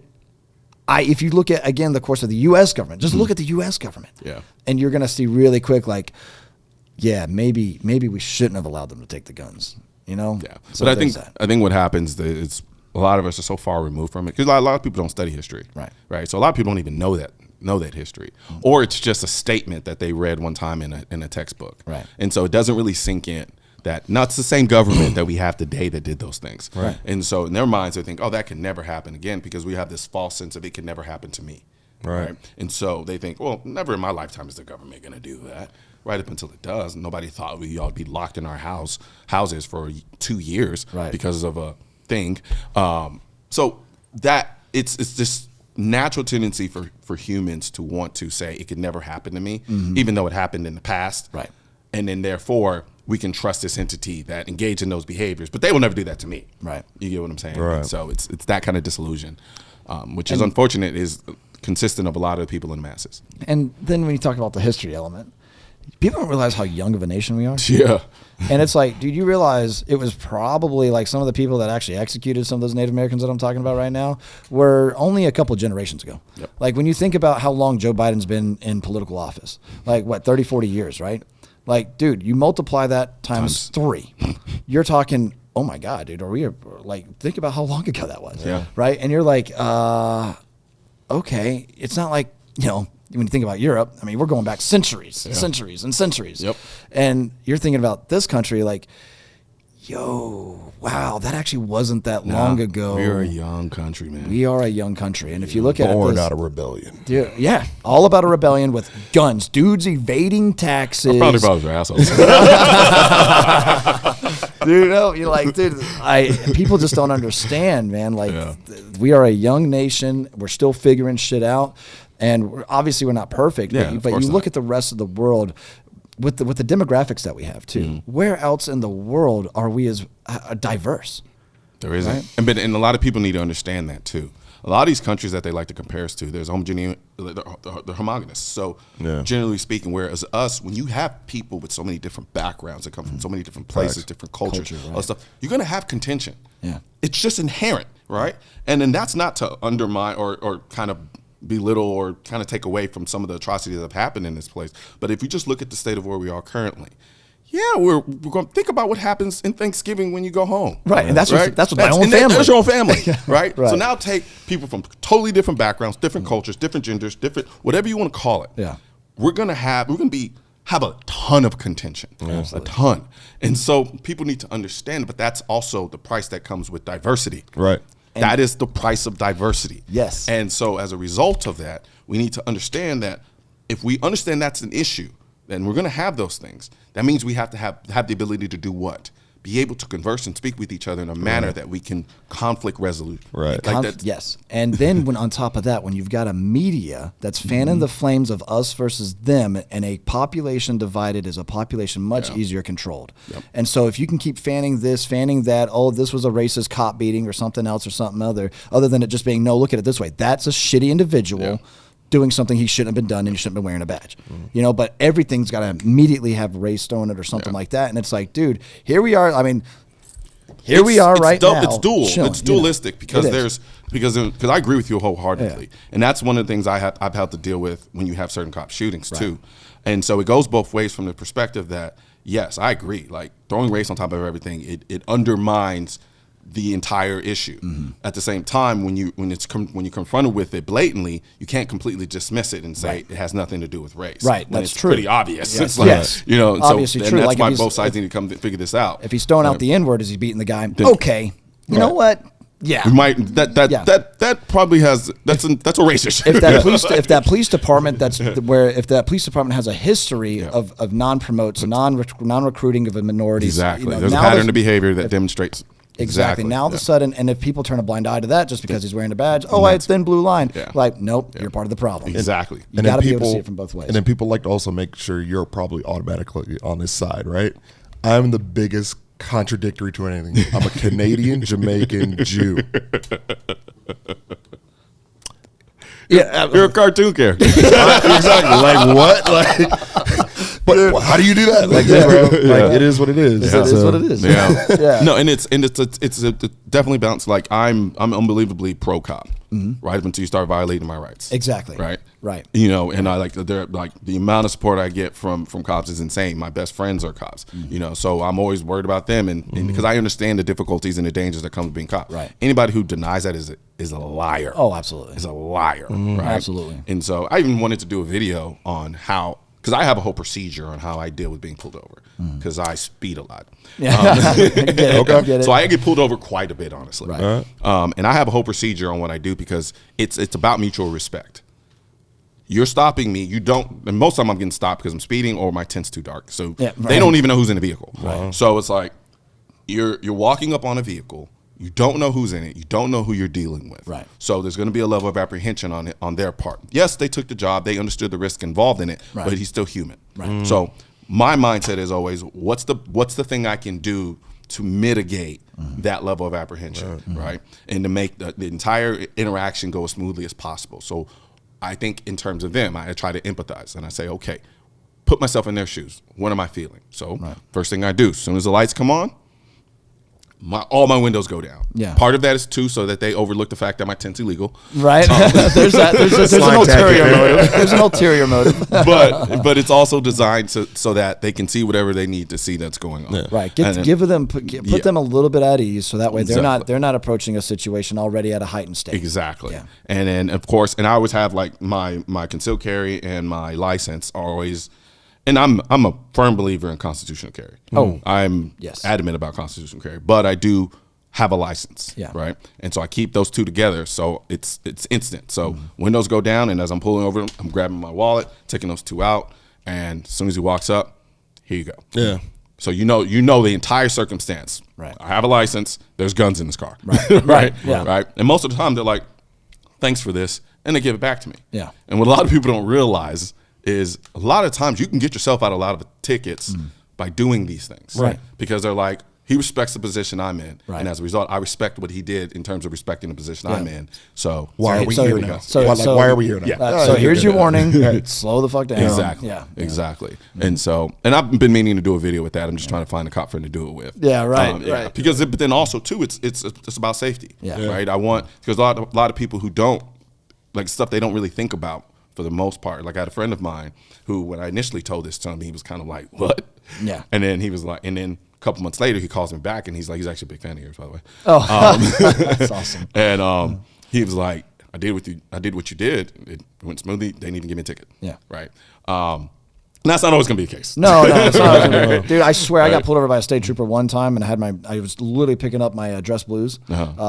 if you look at, again, the course of the U.S. government, just look at the U.S. government. Yeah. And you're going to see really quick, like, yeah, maybe we shouldn't have allowed them to take the guns, you know? Yeah. So But I think what happens is a lot of us are so far removed from it because a lot of people don't study history. Right. So a lot of people don't even know that history. Or it's just a statement that they read one time in a textbook. Right. And so it doesn't really sink in that it's the same government that we have today that did those things. Right. And so in their minds they think, oh, that can never happen again because we have this false sense of it can never happen to me. Right. And so they think, well, never in my lifetime is the government going to do that. Right up until it does. Nobody thought we ought to be locked in our houses for 2 years because of a thing. So that it's this natural tendency for humans to want to say it could never happen to me, even though it happened in the past. Right. And then therefore we can trust this entity that engage in those behaviors, but they will never do that to me. Right. You get what I'm saying? Right. So it's that kind of disillusion, which is unfortunate, is consistent of a lot of people in masses. And then when you talk about the history element, people don't realize how young of a nation we are. Yeah. And it's like, dude, you realize it was probably like some of the people that actually executed some of those Native Americans that I'm talking about right now were only a couple generations ago. Yep. Like when you think about how long Joe Biden's been in political office, like what, 30, 40 years, right? Like, dude, you multiply that times 3. You're talking, oh my God, dude, think about how long ago that was. Yeah. Right? And you're like, okay, it's not like, when you think about Europe, I mean, we're going back centuries and centuries and centuries. Yep. And you're thinking about this country like, yo, wow, that actually wasn't that long ago. We're a young country, man. We are a young country. And if you look at Born it, out of rebellion. yeah, all about a rebellion with guns, dudes evading taxes. Probably brothers are assholes. Dude, you're like, dude, people just don't understand, man. Like, we are a young nation. We're still figuring shit out. And obviously we're not perfect, but you look at the rest of the world with the demographics that we have too. Where else in the world are we as diverse? There isn't. Right? And a lot of people need to understand that too. A lot of these countries that they like to compare us to, there's homogeneous, they're homogenous. So generally speaking, whereas us, when you have people with so many different backgrounds that come from so many different places, different cultures, all that stuff, you're going to have contention. Yeah. It's just inherent, right? And then that's not to undermine or kind of belittle or kind of take away from some of the atrocities that have happened in this place. But if you just look at the state of where we are currently, we're going to think about what happens in Thanksgiving when you go home. Right, and that's right? that's my own family. That's your own family, right? Right. So now take people from totally different backgrounds, different cultures, different genders, different whatever you want to call it. Yeah. We're going to have a ton of contention, a ton. And so people need to understand, but that's also the price that comes with diversity. Right. That is the price of diversity. Yes. And so as a result of that, we need to understand that if we understand that's an issue, then we're going to have those things. That means we have to have the ability to do what? Be able to converse and speak with each other in a manner that we can conflict resolute. Right. Yes. And then when on top of that, when you've got a media that's fanning the flames of us versus them, and a population divided is a population much easier controlled. Yep. And so if you can keep fanning this, fanning that, oh, this was a racist cop beating or something else or something other than it just being, no, look at it this way. That's a shitty individual doing something he shouldn't have been done and he shouldn't have been wearing a badge. But everything's got to immediately have race thrown it or something like that. And it's like, dude, here we are. I mean, we are right now. It's dual. Chilling, it's dualistic because because I agree with you wholeheartedly. Yeah. And that's one of the things I've had to deal with when you have certain cop shootings too. And so it goes both ways from the perspective that, yes, I agree. Like throwing race on top of everything, it undermines the entire issue. At the same time, when you're confronted with it blatantly, you can't completely dismiss it and say it has nothing to do with race. Right, when that's it's true. Pretty obvious. Yes. It's like, Obviously so true. that's Like why both sides need to come to figure this out. If he's throwing out the N-word as he's beating the guy, okay, you know what? Yeah, we might that probably has that's a race issue. If that police department if that police department has a history of non-promotes, non-recruiting of a minority, exactly. There's a pattern of behavior that demonstrates. Exactly. Now all of a sudden, and if people turn a blind eye to that just because he's wearing a badge, it's thin blue line. Yeah. Like, nope, you're part of the problem. Exactly. You got to be able to see it from both ways. And then people like to also make sure you're probably automatically on this side, right? I'm the biggest contradictory to anything. I'm a Canadian, Jamaican, Jew. You're a cartoon character. Exactly. Like what? Like, What, how do you do that? Like, like it is what it is. It is what it is. Yeah. Yeah. No, and it's definitely balanced. Like I'm unbelievably pro cop, right up until you start violating my rights. Exactly. Right. Right. You know, and I like the amount of support I get from cops is insane. My best friends are cops. You know, so I'm always worried about them, and because I understand the difficulties and the dangers that come with being cop. Right. Anybody who denies that is a liar. Oh, absolutely. Is a liar. Right. Absolutely. And so I even wanted to do a video on how, because I have a whole procedure on how I deal with being pulled over, because I speed a lot. Yeah. Get it. So I get pulled over quite a bit, honestly. Right. And I have a whole procedure on what I do because it's about mutual respect. You're stopping me. You don't, and most of the time I'm getting stopped because I'm speeding or my tint's too dark. So they don't even know who's in the vehicle. Right. So it's like you're walking up on a vehicle. You don't know who's in it. You don't know who you're dealing with. Right. So there's going to be a level of apprehension on their part. Yes, they took the job. They understood the risk involved in it, but he's still human. Right. So my mindset is always, what's the thing I can do to mitigate that level of apprehension, right? And to make the entire interaction go as smoothly as possible. So I think in terms of them, I try to empathize and I say, okay, put myself in their shoes. What am I feeling? So first thing I do, as soon as the lights come on, all my windows go down. Yeah. Part of that is too so that they overlook the fact that my tent's illegal. Right. There's an ulterior motive. There's an ulterior motive. but it's also designed so that they can see whatever they need to see that's going on. Yeah. Right. Put them a little bit at ease so that way they're not approaching a situation already at a heightened state. Exactly. Yeah. And then of course, and I always have like my concealed carry and my license are always. And I'm a firm believer in constitutional carry. I'm adamant about constitutional carry, but I do have a license, right? And so I keep those two together, so it's instant. So windows go down, and as I'm pulling over, I'm grabbing my wallet, taking those two out, and as soon as he walks up, here you go. Yeah. So you know the entire circumstance. Right. I have a license. There's guns in this car. Right. Right. Yeah. Right. And most of the time they're like, "Thanks for this," and they give it back to me. Yeah. And what a lot of people don't realize is a lot of times you can get yourself out of a lot of tickets by doing these things. Right. Because they're like, he respects the position I'm in. Right. And as a result, I respect what he did in terms of respecting the position I'm in. So why are we here now? So why are we here now? Yeah. So here's your warning. Slow the fuck down. Exactly. Yeah. Exactly. And I've been meaning to do a video with that. I'm just trying to find a cop friend to do it with. Yeah. Right. Right. Because but then also too, it's about safety. Yeah. Right. Because a lot of people who don't like stuff they don't really think about. For the most part, like I had a friend of mine who, when I initially told this to him, he was kind of like, "What?" Yeah. And then he was like, and then a couple months later, he calls me back, and he's like, he's actually a big fan of yours, by the way. Oh, that's awesome. And he was like, "I did what you did. It went smoothly. They need to give me a ticket." Yeah. Right. And that's not always gonna be the case. No, it's not always gonna be. Dude, I swear, I got pulled over by a state trooper one time, and I was literally picking up my dress blues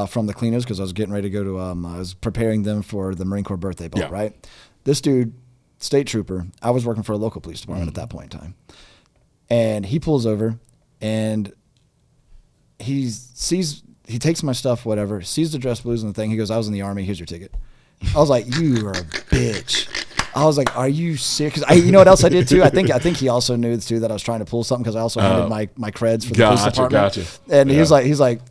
from the cleaners because I was getting ready to go to. I was preparing them for the Marine Corps birthday ball. Right. This dude, state trooper, I was working for a local police department at that point in time. And he pulls over and he takes my stuff, whatever, sees the dress blues and the thing. He goes, "I was in the Army, here's your ticket." I was like, "You are a bitch." I was like, "Are you serious?" Because you know what else I did too? I think he also knew too that I was trying to pull something because I also handed my creds for the police department. Gotcha. And he's like,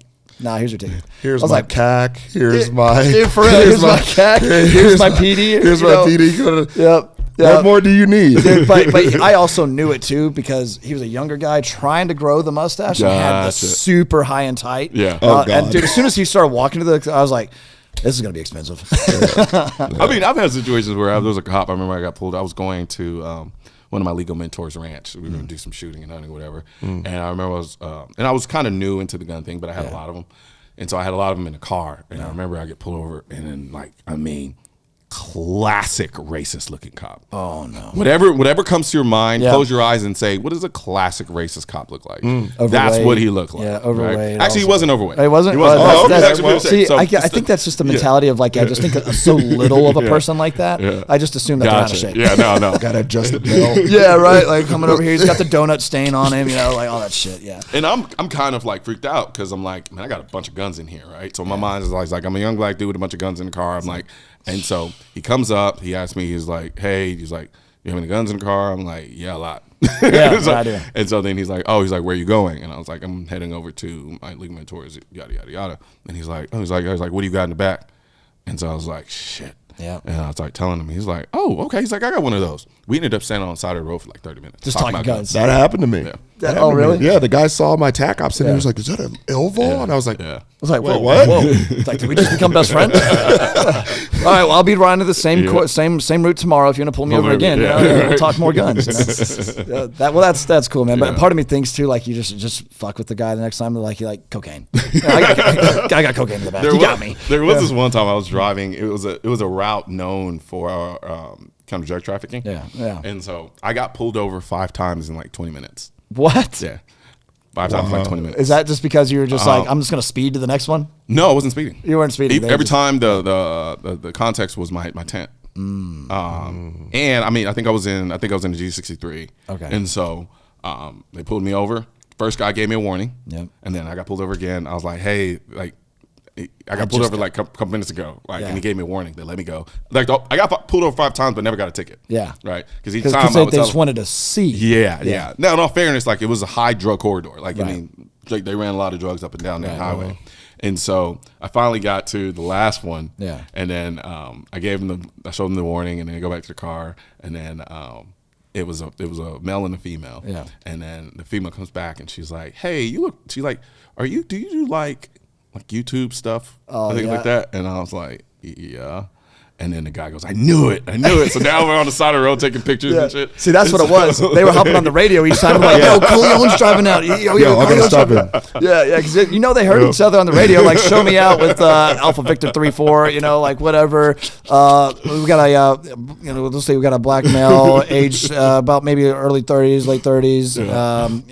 "Nah, here's your ticket." Here's my CAC. Here's my here's my CAC. Here's my PD. Here's my PD. Yep. What more do you need? Dude, but I also knew it too because he was a younger guy trying to grow the mustache and had the super high and tight. Yeah. And dude, as soon as he started walking to I was like, "This is gonna be expensive." I mean, I've had situations where there was a cop. I remember I got pulled. I was going to one of my legal mentors' ranch. We were going to do some shooting and hunting or whatever. And I remember I was kind of new into the gun thing, but I had a lot of them. And so I had a lot of them in the car. And I remember I get pulled over and then classic racist looking cop. Oh no. Whatever comes to your mind, close your eyes and say, what does a classic racist cop look like? That's what he looked like. Yeah, overweight. Right? Actually, he wasn't overweight. He wasn't? I think that's just the mentality of like, I just think so little of a person like that. Yeah. I just assume that they're out of shape. Yeah, no. Gotta adjust the belt. Yeah, right. Like coming over here, he's got the donut stain on him, like all that shit. Yeah. And I'm kind of like freaked out because I'm like, man, I got a bunch of guns in here, right? So my mind is like I'm a young black dude with a bunch of guns in the car. I'm like, and so he comes up, he asks me, he's like, "Hey," he's like, "You have any guns in the car?" I'm like, "Yeah, a lot." Yeah, I do. And so then he's like, "Where are you going?" And I was like, "I'm heading over to my legal mentors, yada yada yada." And he's like, "What do you got in the back?" And so I was like, shit. Yeah. And I was like telling him, he's like, oh, okay. He's like, I got one of those. We ended up standing on the side of the road for like 30 minutes. Just talking about guns. That happened to me. Yeah. That Oh, happened to really? me. Yeah, the guy saw my TAC ops and he was like, is that an Elval? And I was like, Yeah. I was like, Wait, whoa, what? whoa. It's like, did we just become best friends? All right, well, I'll be riding to the same route tomorrow if you want to pull me over again. Yeah. You know, we'll talk more guns. You know? That's cool, man. But Yeah. part of me thinks too, like you just fuck with the guy the next time. Like you like cocaine. I got cocaine in the back. You got me. There was this one time I was driving. It was a route known for kind of drug trafficking. Yeah. And so I got pulled over 5 times in like 20 minutes. What? Yeah. 5 times in like 20 minutes. Is that just because you were just like, I'm just gonna speed to the next one? No, I wasn't speeding. You weren't speeding. Every time the context was my tent. And I mean, I think I was in the G63. Okay. And so they pulled me over. First guy gave me a warning. Yep. And then I got pulled over again. I was like, hey, like, I got pulled over like a couple minutes ago. Like, and he gave me a warning. They let me go. Like, I got pulled over 5 times, but never got a ticket. Yeah. Right. Because each time they just wanted to see. Yeah. Now, in all fairness, like, it was a high drug corridor. Like, Right. I mean, like, they ran a lot of drugs up and down that Right, highway. right. And so I finally got to the last one. Yeah. And then I showed them the warning, and then I go back to the car, and then it was a male and a female. Yeah. And then the female comes back, and she's like, "Hey, she's like, do you do like YouTube stuff?" Oh, Things yeah. like that. And I was like, "Yeah." And then the guy goes, I knew it. So now we're on the side of the road taking pictures and shit. See, that's what it was. They were hopping on the radio each time. Like, yo, Colion's driving out. Yo, I'm gonna Colion's stop driving him. out. Yeah, because they heard each other on the radio. Like, show me out with Alpha Victor 3-4. You know, like whatever. We got let's say we got a black male, aged about maybe early 30s, late 30s,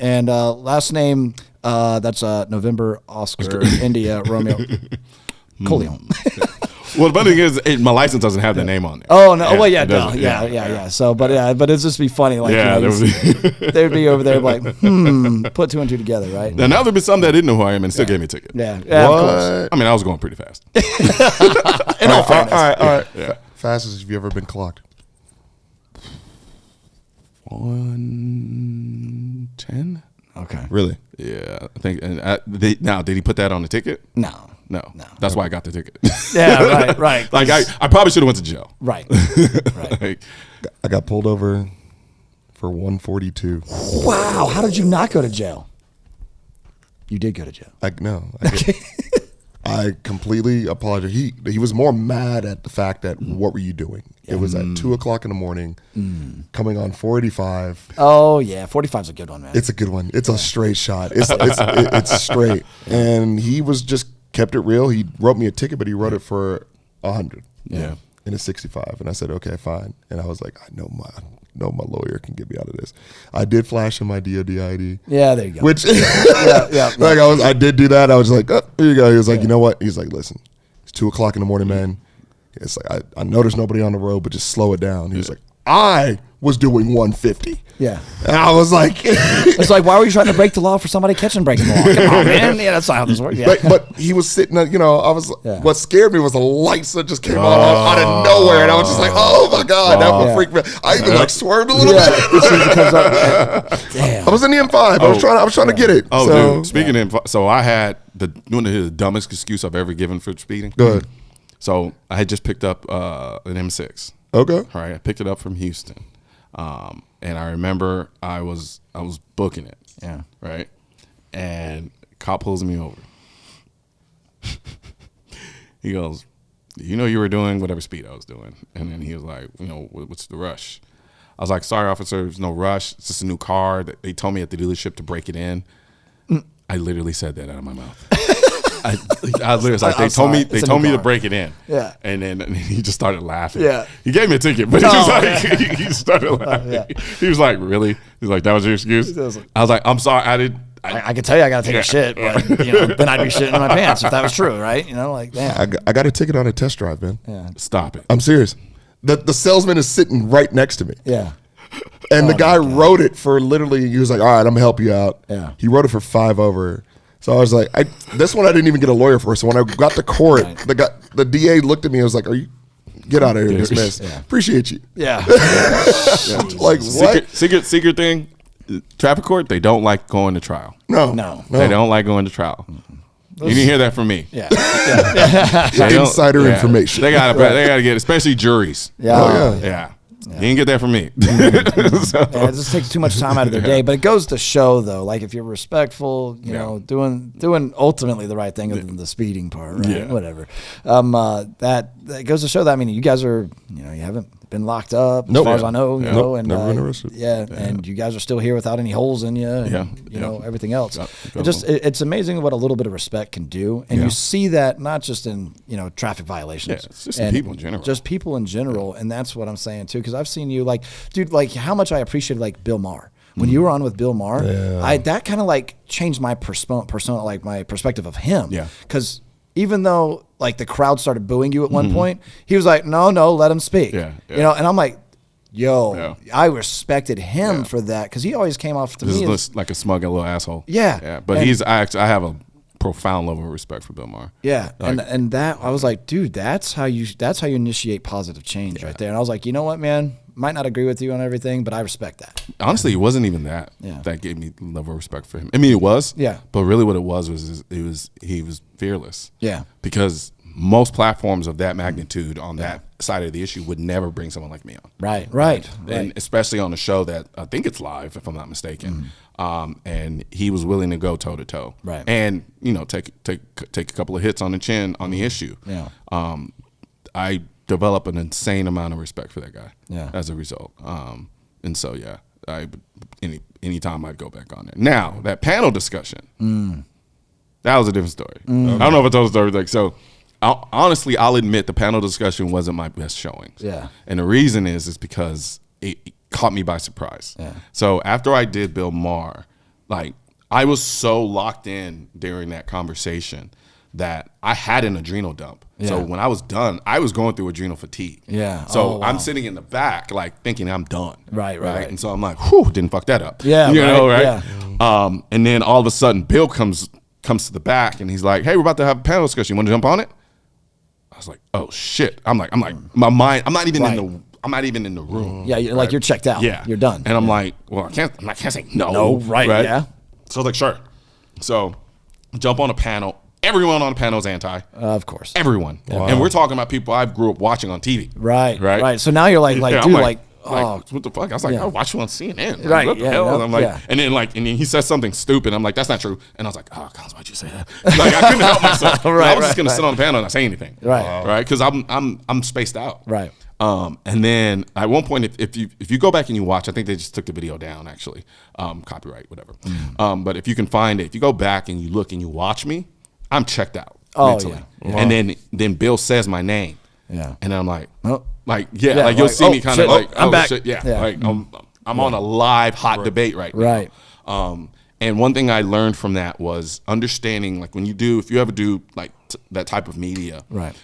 and last name that's November Oscar India Romeo Colion. Well, the funny thing is, my license doesn't have the name on there. Oh no! Well, yeah, it no, doesn't. yeah. So, but it's just be funny, like Yeah, there they'd be over there like, put 2 and 2 together, right? Now there've been some that didn't know who I am and still gave me a ticket. Yeah, What? of course. I mean, I was going pretty fast. In all fairness, All right. Yeah. Fastest have you ever been clocked? 110. okay. Really? Yeah, I think. And now, did he put that on the ticket? No. No. That's why I got the ticket. Yeah, right. Like I probably should have went to jail. Right. Like, I got pulled over for 142. Wow, how did you not go to jail? You did go to jail. I completely apologize. He was more mad at the fact that what were you doing? It was at 2:00 in the morning, coming on 485. Oh yeah, 45's a good one, man. It's a good one. It's a straight shot. It's straight. And he was just kept it real. He wrote me a ticket, but he wrote it for 100. Yeah. And it's 65. And I said, okay, fine. And I was like, I know my lawyer can get me out of this. I did flash him my DOD ID. Yeah, there you go. Which yeah. like I did do that. I was like, oh, here you go. He was like, you know what? He's like, listen, it's 2:00 in the morning, man. It's like I know there's nobody on the road, but just slow it down. He was like, I was doing 150. Yeah. And I was like, It's like, why were you trying to break the law for somebody catching breaking the law? Come on, man. Yeah, that's not how this works. Yeah. but he was sitting, I was, Yeah. what scared me was the lights that just came on out of nowhere. And I was just like, oh my God, that would freak me out. I even swerved a little bit. As soon as it comes up, damn. I was in the M5. I was trying to get it. Oh, So- dude. Speaking of, so I had the dumbest excuse I've ever given for speeding. Go ahead. So I had just picked up an M6. Okay. All right, I picked it up from Houston, and I remember I was booking it. Yeah. Right, and cop pulls me over. He goes, "You know you were doing whatever speed I was doing," and then he was like, "What's the rush?" I was like, "Sorry, officer, there's no rush. It's just a new car. They told me at the dealership to break it in." I literally said that out of my mouth. I literally was like, they told me to break it in. Yeah. And then he just started laughing. Yeah. He gave me a ticket, but he was like, he started laughing. Yeah. He was like, really? He's like, that was your excuse? I was like, I'm sorry, I could tell you I got to take a shit, but then I'd be shitting in my pants if that was true, right? Like, damn. I got a ticket on a test drive, man. Yeah. Stop it. I'm serious. The salesman is sitting right next to me. Yeah. And the guy wrote it for literally, he was like, all right, I'm going to help you out. Yeah. He wrote it for 5 over. So I was like, this one I didn't even get a lawyer for. So when I got to court, the DA looked at me and was like, get out of here, dismiss. Yeah. Appreciate you. Yeah. Like, what? Secret thing, traffic court, they don't like going to trial. No. They don't like going to trial. You didn't hear that from me. Yeah. Insider information. They gotta get, especially juries. Yeah. Yeah. You didn't get that from me. So. Yeah, it just takes too much time out of their day. But it goes to show, though, like if you're respectful, you know, doing ultimately the right thing other than the speeding part, right? Yeah. Whatever. That goes to show that. I mean, you guys are, you know, you haven't been locked up as far as I know, you know, and never been arrested. And you guys are still here without any holes in you, and, you know, everything else. It's amazing what a little bit of respect can do, and you see that not just in, you know, traffic violations. Yeah, it's just people in general. Just people in general, and that's what I'm saying too, because I've seen you, like, dude, like how much I appreciated like Bill Maher. When you were on with Bill Maher, that kind of like changed my like my perspective of him. Yeah. Because even though like the crowd started booing you at one point, he was like, no, let him speak. Yeah. You know, and I'm like, yo, I respected him for that, because he always came off to me as like a smug little asshole. Yeah. But I have a profound level of respect for Bill Maher. Yeah, Like, and that I was like, dude, that's how you initiate positive change right there. And I was like, you know what, man, might not agree with you on everything, but I respect that. Honestly, it wasn't even that that gave me level of respect for him. I mean, it was. Yeah. But really, what it was he was fearless. Yeah. Because most platforms of that magnitude on that side of the issue would never bring someone like me on. Right. And especially on a show that I think it's live, if I'm not mistaken. And he was willing to go toe to toe. Right. And, you know, take a couple of hits on the chin on the issue. Yeah. I develop an insane amount of respect for that guy. Yeah. As a result. And so anytime I'd go back on there. Now, that panel discussion, that was a different story. I don't know if I told the story. Like, so honestly, I'll admit the panel discussion wasn't my best showings. Yeah. And the reason is because it caught me by surprise. Yeah. So after I did Bill Maher, like, I was so locked in during that conversation that I had an adrenal dump. Yeah. So when I was done, I was going through adrenal fatigue. Yeah. So I'm sitting in the back, like, thinking I'm done. Right. Right. And so I'm like, whew, didn't fuck that up. Yeah. You know, right? Yeah. And then all of a sudden, Bill comes to the back and he's like, hey, we're about to have a panel discussion. You want to jump on it? I was like, oh shit. I'm like, my mind, I'm not even in the room. Yeah, you're checked out. Yeah. You're done. And I'm like, well, I can't say no. No, right, yeah. So I was like, sure. So jump on a panel. Everyone on the panel is anti. Of course. Everyone. Wow. And we're talking about people I grew up watching on TV. Right. So now you're like, Yeah, dude, I'm like, oh, what the fuck? I was like, I watch you on CNN. Right, What the yeah, hell? no, And I'm like, yeah. and then he says something stupid. I'm like, that's not true. And I was like, oh, Collins, why'd you say that? Like, I couldn't help myself. I was just gonna sit on the panel and not say anything. Right. Because I'm spaced out. Right. And then at one point, if you go back and you watch, I think they just took the video down actually, copyright, whatever. But if you can find it, if you go back and you look and you watch me, I'm checked out mentally. Yeah. And then Bill says my name. Yeah. And I'm like, Oh. like you'll see me kind of shit. like, I'm back. Shit. Yeah. Yeah. Like I'm on a live hot debate right now. Right. And one thing I learned from that was understanding, like if you ever do like that type of media, Right.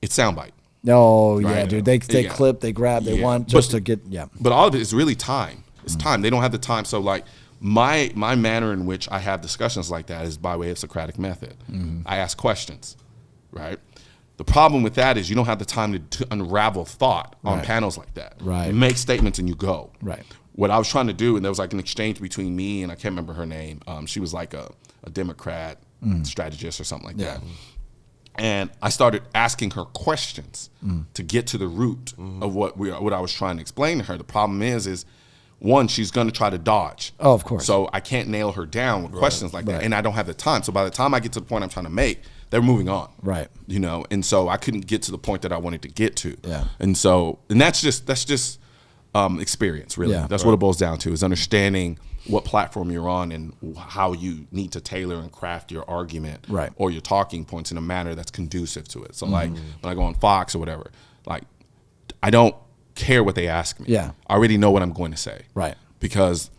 it's soundbite. Oh, yeah, Right. dude. They Yeah. clip, they grab, they Yeah. want just to get, But all of it is really time. It's time. They don't have the time. So like my manner in which I have discussions like that is by way of Socratic method. I ask questions, right? The problem with that is you don't have the time to unravel thought on panels like that. Right. You make statements and you go. Right. What I was trying to do, and there was like an exchange between me and I can't remember her name. She was like a Democrat strategist or something like that. And I started asking her questions to get to the root of what I was trying to explain to her. The problem is one, she's going to try to dodge. Oh, of course. So I can't nail her down with questions like that, and I don't have the time. So by the time I get to the point I'm trying to make, they're moving on. Right. You know, and so I couldn't get to the point that I wanted to get to. Yeah. And that's just experience, really. Yeah. That's what it boils down to, is understanding what platform you're on and how you need to tailor and craft your argument or your talking points in a manner that's conducive to it. So like when I go on Fox or whatever, like I don't care what they ask me. Yeah. I already know what I'm going to say. Right. Because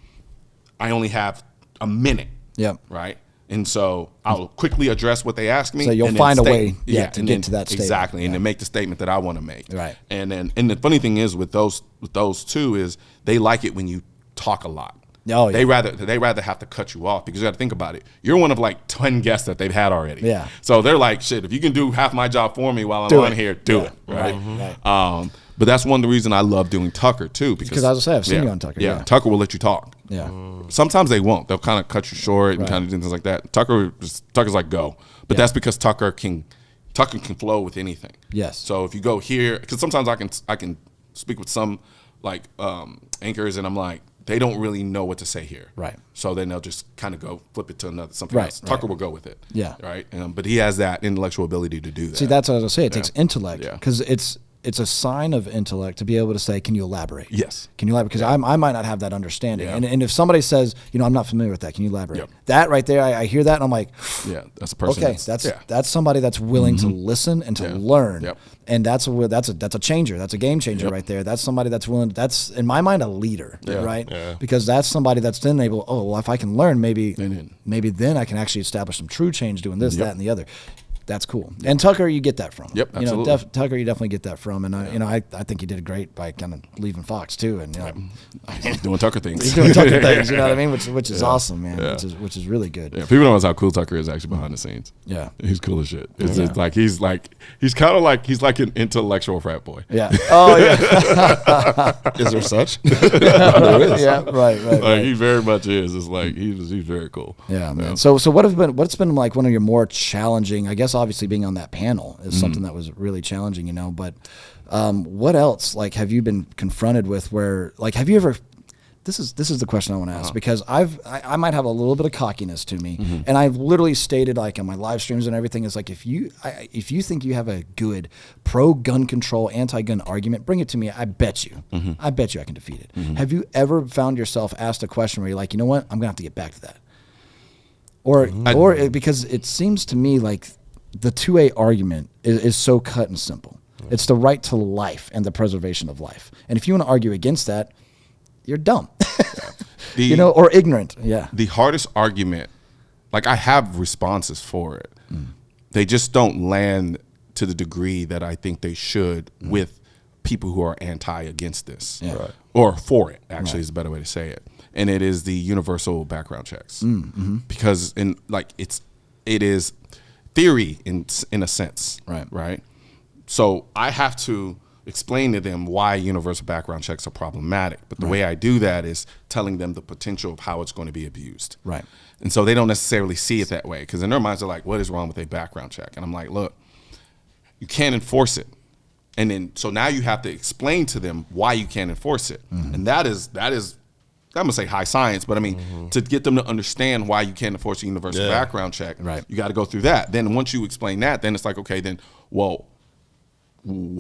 I only have a minute. Yep. Right. And so I'll quickly address what they ask me. So you'll and then find a way to get to that statement. Exactly. And then make the statement that I want to make. Right. And the funny thing is with those two is they like it when you talk a lot. Oh, yeah. They rather have to cut you off because you got to think about it. You're one of like 10 guests that they've had already. Yeah. So they're like, shit, if you can do half my job for me while I'm on here, do it. Right. Right. But that's one of the reasons I love doing Tucker too, because as I say, I've seen you on Tucker. Yeah. Tucker will let you talk. Yeah. Sometimes they won't. They'll kind of cut you short and kind of do things like that. Tucker's like go, but that's because Tucker can flow with anything. Yes. So if you go here, because sometimes I can speak with some like anchors, and I'm like, they don't really know what to say here. Right. So then they'll just kind of go flip it to something else. Tucker will go with it. Yeah. Right. But he has that intellectual ability to do that. See, that's what I was going to say. It takes intellect, Yeah. because it's a sign of intellect to be able to say, can you elaborate? Yes. Can you elaborate? Because I might not have that understanding. And if somebody says, I'm not familiar with that, can you elaborate? Yep. That right there, I hear that and I'm like, yeah, that's a person. okay, that's somebody that's willing to listen and to learn. Yep. And that's a changer. That's a game changer right there. That's somebody that's willing. That's, in my mind, a leader, right? Yeah. Because that's somebody that's then able, well, if I can learn, maybe then I can actually establish some true change doing this, that, and the other. That's cool. And Tucker, you get that from. Yep, absolutely. Tucker, you definitely get that from. And I think he did great by kind of leaving Fox too, and he's doing Tucker things. He's doing Tucker things. You know what I mean? Which is awesome, man. Yeah. Which is really good. Yeah, people don't know how cool Tucker is actually behind the scenes. Yeah, he's cool as shit. It's just like he's kind of like an intellectual frat boy. Yeah. Oh yeah. Is there such? There is. Yeah. Right. He very much is. It's like he's very cool. Yeah, man. So what's been like one of your more challenging, I guess, obviously being on that panel is something that was really challenging, but what else like have you been confronted with where like have you ever this is the question I want to ask because I might have a little bit of cockiness to me and I've literally stated like on my live streams and everything is like if you think you have a good pro gun control anti-gun argument, bring it to me. I bet you I can defeat it. Have you ever found yourself asked a question where you're like, you know what, I'm gonna have to get back to that, or because it seems to me like the 2A argument is so cut and simple. It's the right to life and the preservation of life. And if you want to argue against that, you're dumb, or ignorant. Yeah. The hardest argument, like I have responses for it. They just don't land to the degree that I think they should with people who are against this. Yeah. Right. Or for it, actually, is a better way to say it. And it is the universal background checks. Because it is theory in a sense, right? So I have to explain to them why universal background checks are problematic. But the way I do that is telling them the potential of how it's going to be abused. Right. And so they don't necessarily see it that way because in their minds they're like, what is wrong with a background check? And I'm like, look, you can't enforce it. And then so now you have to explain to them why you can't enforce it. And that is I'm gonna say high science, but I mean to get them to understand why you can't enforce a universal background check, you got to go through that. Then once you explain that, then it's like, okay, then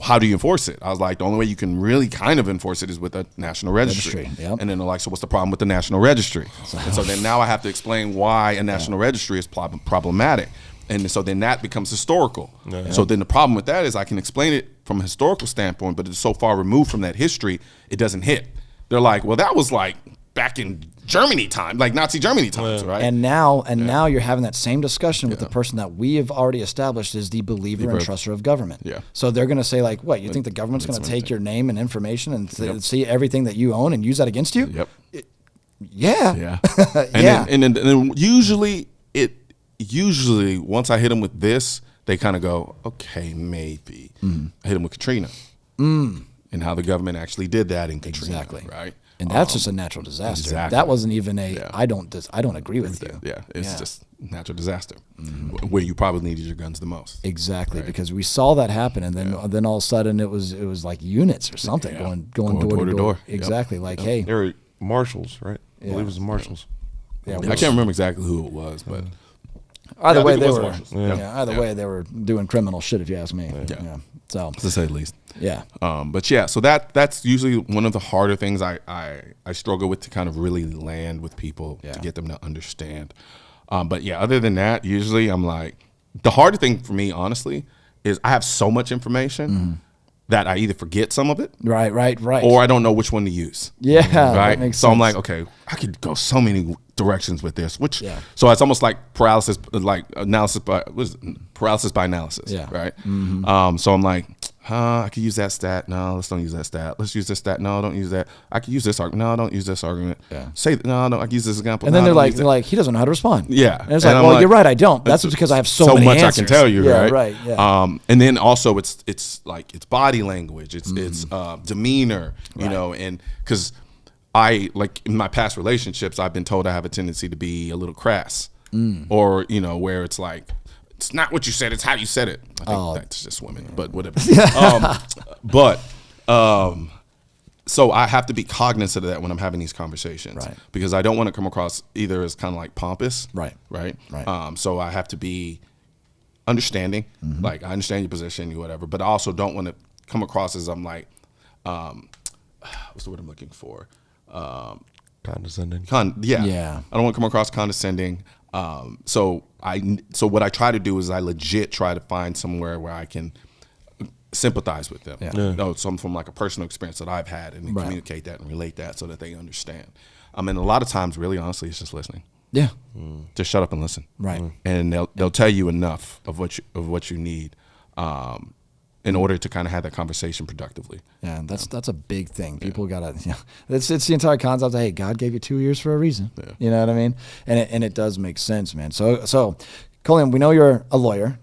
how do you enforce it? I was like, the only way you can really kind of enforce it is with a national registry. Yep. And then they're like, so what's the problem with the national registry? And so then now I have to explain why a national registry is problematic. And so then that becomes historical. So then the problem with that is I can explain it from a historical standpoint, but it's so far removed from that history, it doesn't hit. They're like, well, that was like back in Germany time, like Nazi Germany times, right? And now you're having that same discussion with the person that we have already established is the believer and truster of government. Yeah. So they're going to say like, what, you think the government's going to take your name and information and see everything that you own and use that against you? Yep. Yeah. And then usually once I hit them with this, they kind of go, okay, maybe. I hit them with Katrina and how the government actually did that in Katrina. Exactly. Right. And that's just a natural disaster. Exactly. That wasn't even I don't agree with you. Yeah, it's just natural disaster where you probably needed your guns the most. Exactly, because we saw that happen, and then all of a sudden it was like units or something going door to door. Exactly, like hey, they were marshals, right? I believe it was marshals. Yeah, I can't remember exactly who it was, but either way they were. Either way they were doing criminal shit, if you ask me. Yeah. So to say the least. Yeah. But yeah, so that's usually one of the harder things I struggle with to kind of really land with people to get them to understand. But yeah, other than that, usually I'm like, the harder thing for me, honestly, is I have so much information that I either forget some of it. Right. Or I don't know which one to use. Yeah. Right. That makes so sense. I'm like, okay, I could go so many directions with this, so it's almost like paralysis by analysis. Yeah. Right. So I'm like, I could use that stat. No, let's don't use that stat. Let's use this stat. No, don't use that. I could use this argument. No, don't use this argument. Yeah. Say no, I can use this example. And then they're like, he doesn't know how to respond. Yeah. And it's like, well, you're right, I don't. That's because I have so many much answers. I can tell you, yeah, right? Right. Yeah. And then also it's like it's body language, it's demeanor, you know, and because I like in my past relationships, I've been told I have a tendency to be a little crass, or you know, where it's like. It's not what you said, it's how you said it. I think that's just women, but whatever. So I have to be cognizant of that when I'm having these conversations. Right. Because I don't want to come across either as kind of like pompous. Right. So I have to be understanding. Like, I understand your position, whatever, but I also don't want to come across as I'm like, what's the word I'm looking for? Condescending. Yeah. I don't want to come across condescending. So what I try to do is I legit try to find somewhere where I can sympathize with them. Some from like a personal experience that I've had, and communicate that and relate that so that they understand. And a lot of times, really honestly, it's just listening. Yeah. Just shut up and listen. Right. And they'll tell you enough of what you need. In order to kind of have that conversation productively. Yeah, that's a big thing. People gotta, it's the entire concept of, hey, God gave you 2 years for a reason. Yeah. You know what I mean? And it does make sense, man. So, Colion, we know you're a lawyer,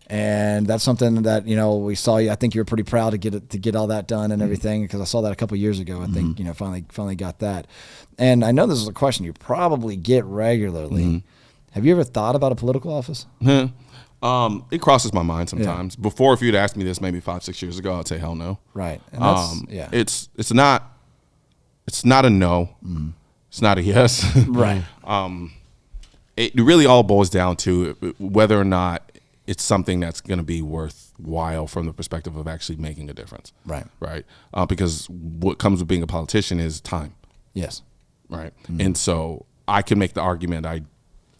and that's something that we saw you. I think you were pretty proud to get all that done and everything, because I saw that a couple years ago. I think finally got that. And I know this is a question you probably get regularly. Have you ever thought about a political office? It crosses my mind sometimes. Yeah. Before, if you'd asked me this maybe 5-6 years ago, I'd say hell no. Right. And that's, it's not a no. It's not a yes. Right. It really all boils down to whether or not it's something that's going to be worthwhile from the perspective of actually making a difference. Right. Right. Because what comes with being a politician is time. Yes. Right. And so I can make the argument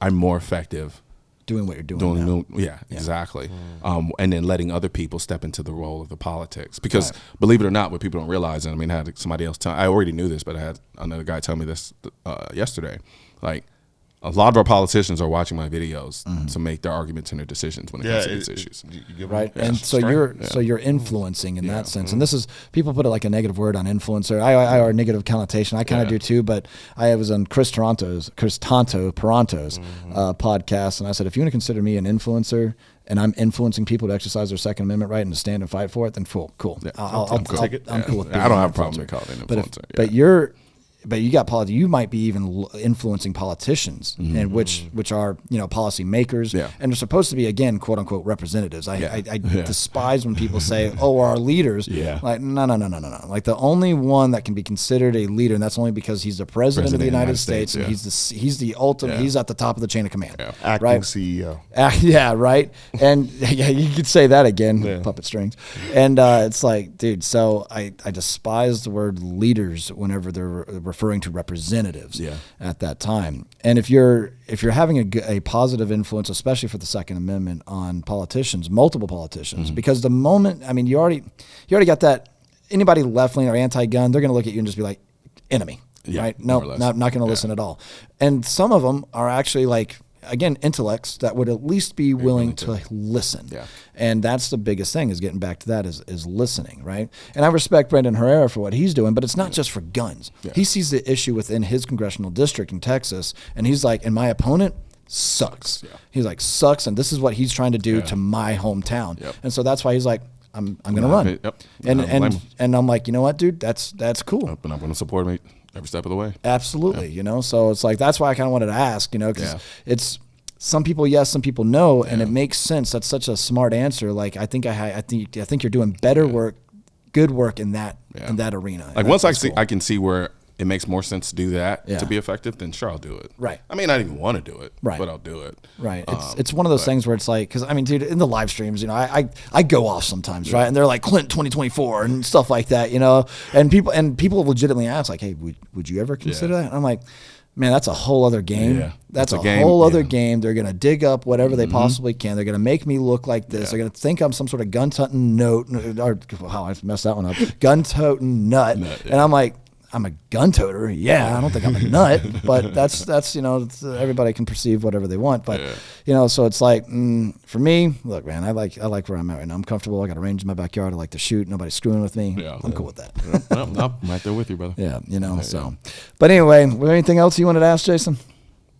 I'm more effective doing what you're doing now. Yeah, exactly. And then letting other people step into the role of the politics. Because believe it or not, what people don't realize, and I had somebody else I already knew this, but I had another guy tell me this yesterday. Like, a lot of our politicians are watching my videos to make their arguments and their decisions when it comes to these issues. Right. And so you're influencing in that sense. And this is, people put it like a negative word on influencer. I or a negative connotation. I kind of do too, but I was on Chris Toronto's podcast, and I said, if you want to consider me an influencer and I'm influencing people to exercise their Second Amendment right and to stand and fight for it, then cool. Yeah. I'm cool with being I don't an have a problem influencer. with calling it an influencer. But you got you might be even influencing politicians, and which are policy makers, and they're supposed to be, again, quote unquote, representatives. I despise when people say, "Oh, our leaders." Like no. Like, the only one that can be considered a leader, and that's only because he's the president of the United States, and he's the ultimate. He's at the top of the chain of command. Acting CEO. Right. And you could say that again, puppet strings. And it's like, dude. So I despise the word leaders whenever they're referring to representatives at that time. And if you're having a positive influence, especially for the Second Amendment, on politicians, multiple politicians, because the moment, you already got that, anybody left-leaning or anti-gun, they're going to look at you and just be like, enemy, right? No, not going to listen at all. And some of them are actually like, again, intellects that would at least be willing to listen. And that's the biggest thing, is getting back to that, is listening, right? And I respect Brendan Herrera for what he's doing, but it's not just for guns. He sees the issue within his congressional district in Texas, and he's like, and my opponent sucks. He's like, sucks, and this is what he's trying to do to my hometown. And so that's why he's like, I'm going to run. And I'm like, you know what, dude, that's cool. And I'm going to support me every step of the way. Absolutely. So it's like, that's why I kind of wanted to ask, because it's some people yes, some people no, and it makes sense. That's such a smart answer. Like, I think you're doing better work, good work in that arena. Like, once I can see where it makes more sense to do that to be effective, then sure, I'll do it. Right. I may not even want to do it, right, but I'll do it. Right. It's one of those things where it's like, because dude, in the live streams, I go off sometimes, right? And they're like Clinton 2024 and stuff like that, and people legitimately ask, like, hey, would you ever consider that? And I'm like, man, that's a whole other game. Yeah. That's a whole other game. They're going to dig up whatever they possibly can. They're going to make me look like this. They're going to think I'm some sort of gun-toting I messed that one up. Gun-toting nut. And I'm like, I'm a gun toter. Yeah, I don't think I'm a nut, but that's everybody can perceive whatever they want. But so it's like for me, look, man, I like where I'm at right now. I'm comfortable. I got a range in my backyard. I like to shoot. Nobody's screwing with me. Yeah. I'm cool with that. I'm right there with you, brother. Yeah, so. But anyway, was there anything else you wanted to ask, Jason?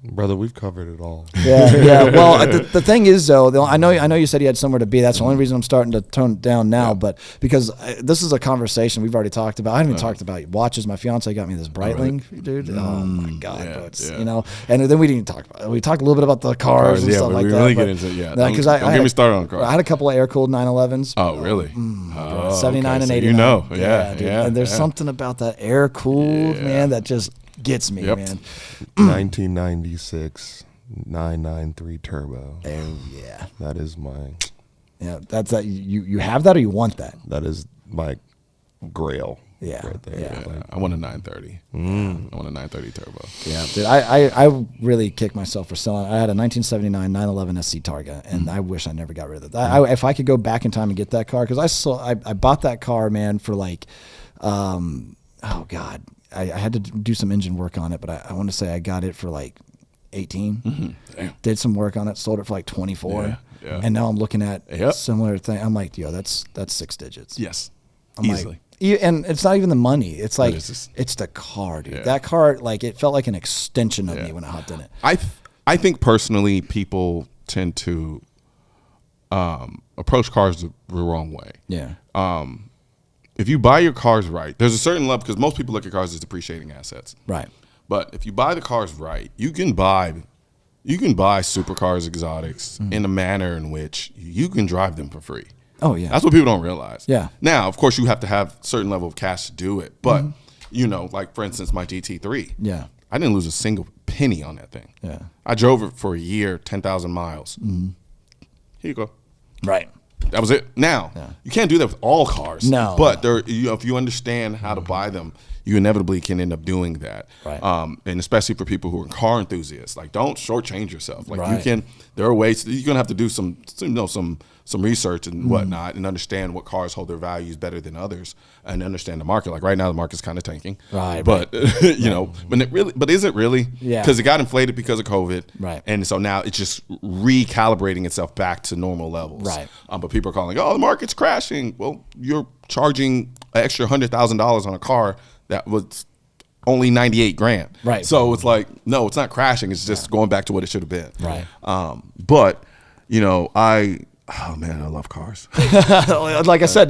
Brother, we've covered it all. Yeah. Well, the thing is, though, I know you said you had somewhere to be. That's the only reason I'm starting to tone it down now. But because this is a conversation we've already talked about. I haven't even talked about watches. My fiance got me this Breitling, dude. Oh my god, bro. It's, and then we didn't even talk about it. We talked a little bit about the cars and stuff like that. Really get into because don't get me started on cars. I had a couple of air cooled 911s. Oh, really? 79 and 89. You know, dude. And there's something about that air cooled man that just gets me, man. 1996 993 turbo. Oh yeah, that is my. Yeah, that's that. You have that, or you want that? That is my grail. Yeah, right there. Yeah. I want a 930. I want a 930 turbo. Yeah, dude. I really kicked myself for selling. I had a 1979 911 SC Targa, and I wish I never got rid of that. If I could go back in time and get that car, because I bought that car, man, for like, oh god, I had to do some engine work on it, but I want to say I got it for like 18. Did some work on it, sold it for like 24. Yeah. And now I'm looking at similar thing. I'm like, yo, that's 6 digits. Yes, I'm easily. Like, and it's not even the money. It's like it's the car, dude. That car, like, it felt like an extension of me when I hopped in it. I think personally, people tend to approach cars the wrong way. Yeah. If you buy your cars right, there's a certain level, because most people look at cars as depreciating assets. Right. But if you buy the cars right, you can buy supercars, exotics in a manner in which you can drive them for free. Oh yeah. That's what people don't realize. Yeah. Now, of course, you have to have a certain level of cash to do it. But like for instance, my GT3. Yeah. I didn't lose a single penny on that thing. Yeah. I drove it for a year, 10,000 miles. Here you go. Right. That was it. Now, you can't do that with all cars. No. But if you understand how to buy them, you inevitably can end up doing that. Right. And especially for people who are car enthusiasts, like, don't shortchange yourself. Like Right. there are ways you're gonna have to do some research and whatnot, and understand what cars hold their values better than others, and understand the market. Like right now, the market's kind of tanking. Right. But but is it really? Yeah. Because it got inflated because of COVID. Right. And so now it's just recalibrating itself back to normal levels. Right. But people are calling, oh, the market's crashing. Well, you're charging an extra $100,000 on a car that was only 98 grand. Right. So it's like, no, it's not crashing. It's just going back to what it should have been. Right. But oh man, I love cars. like I said,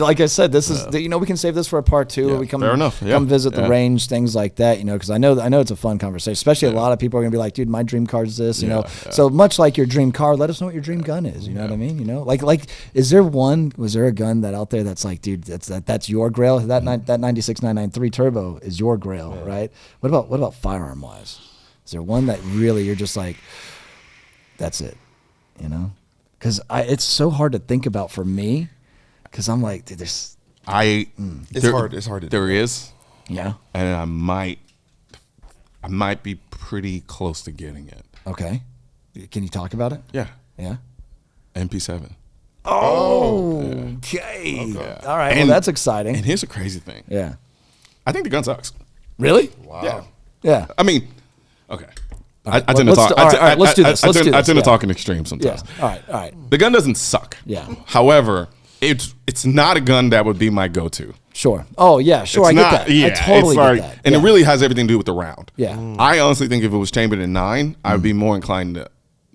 this is we can save this for a part 2. Where we come fair enough. Yeah. Come visit the range, things like that. Because I know it's a fun conversation. Especially a lot of people are gonna be like, dude, my dream car is this. So much like your dream car, let us know what your dream gun is. You know what I mean? Like was there a gun that out there that's like, dude, that's your grail? That 96993 turbo is your grail, right? What about firearm wise? Is there one that really you're just like, that's it? Because it's so hard to think about for me, because I'm like, dude, it's hard. It's hard to There is, yeah, and I might be pretty close to getting it. Okay, can you talk about it? Yeah, MP7. Oh, okay. All right. Well, that's exciting. And here's a crazy thing. Yeah. I think the gun sucks. Really? Wow. Yeah. I mean, okay. Right, I tend to talk. Let's do this. I tend to talk in extremes sometimes. Yeah. All right. The gun doesn't suck. Yeah. However, it's not a gun that would be my go-to. Sure. Oh yeah. Sure. It's I get not, that. Yeah, I totally get that. And it really has everything to do with the round. Yeah. I honestly think if it was chambered in 9, I would be more inclined to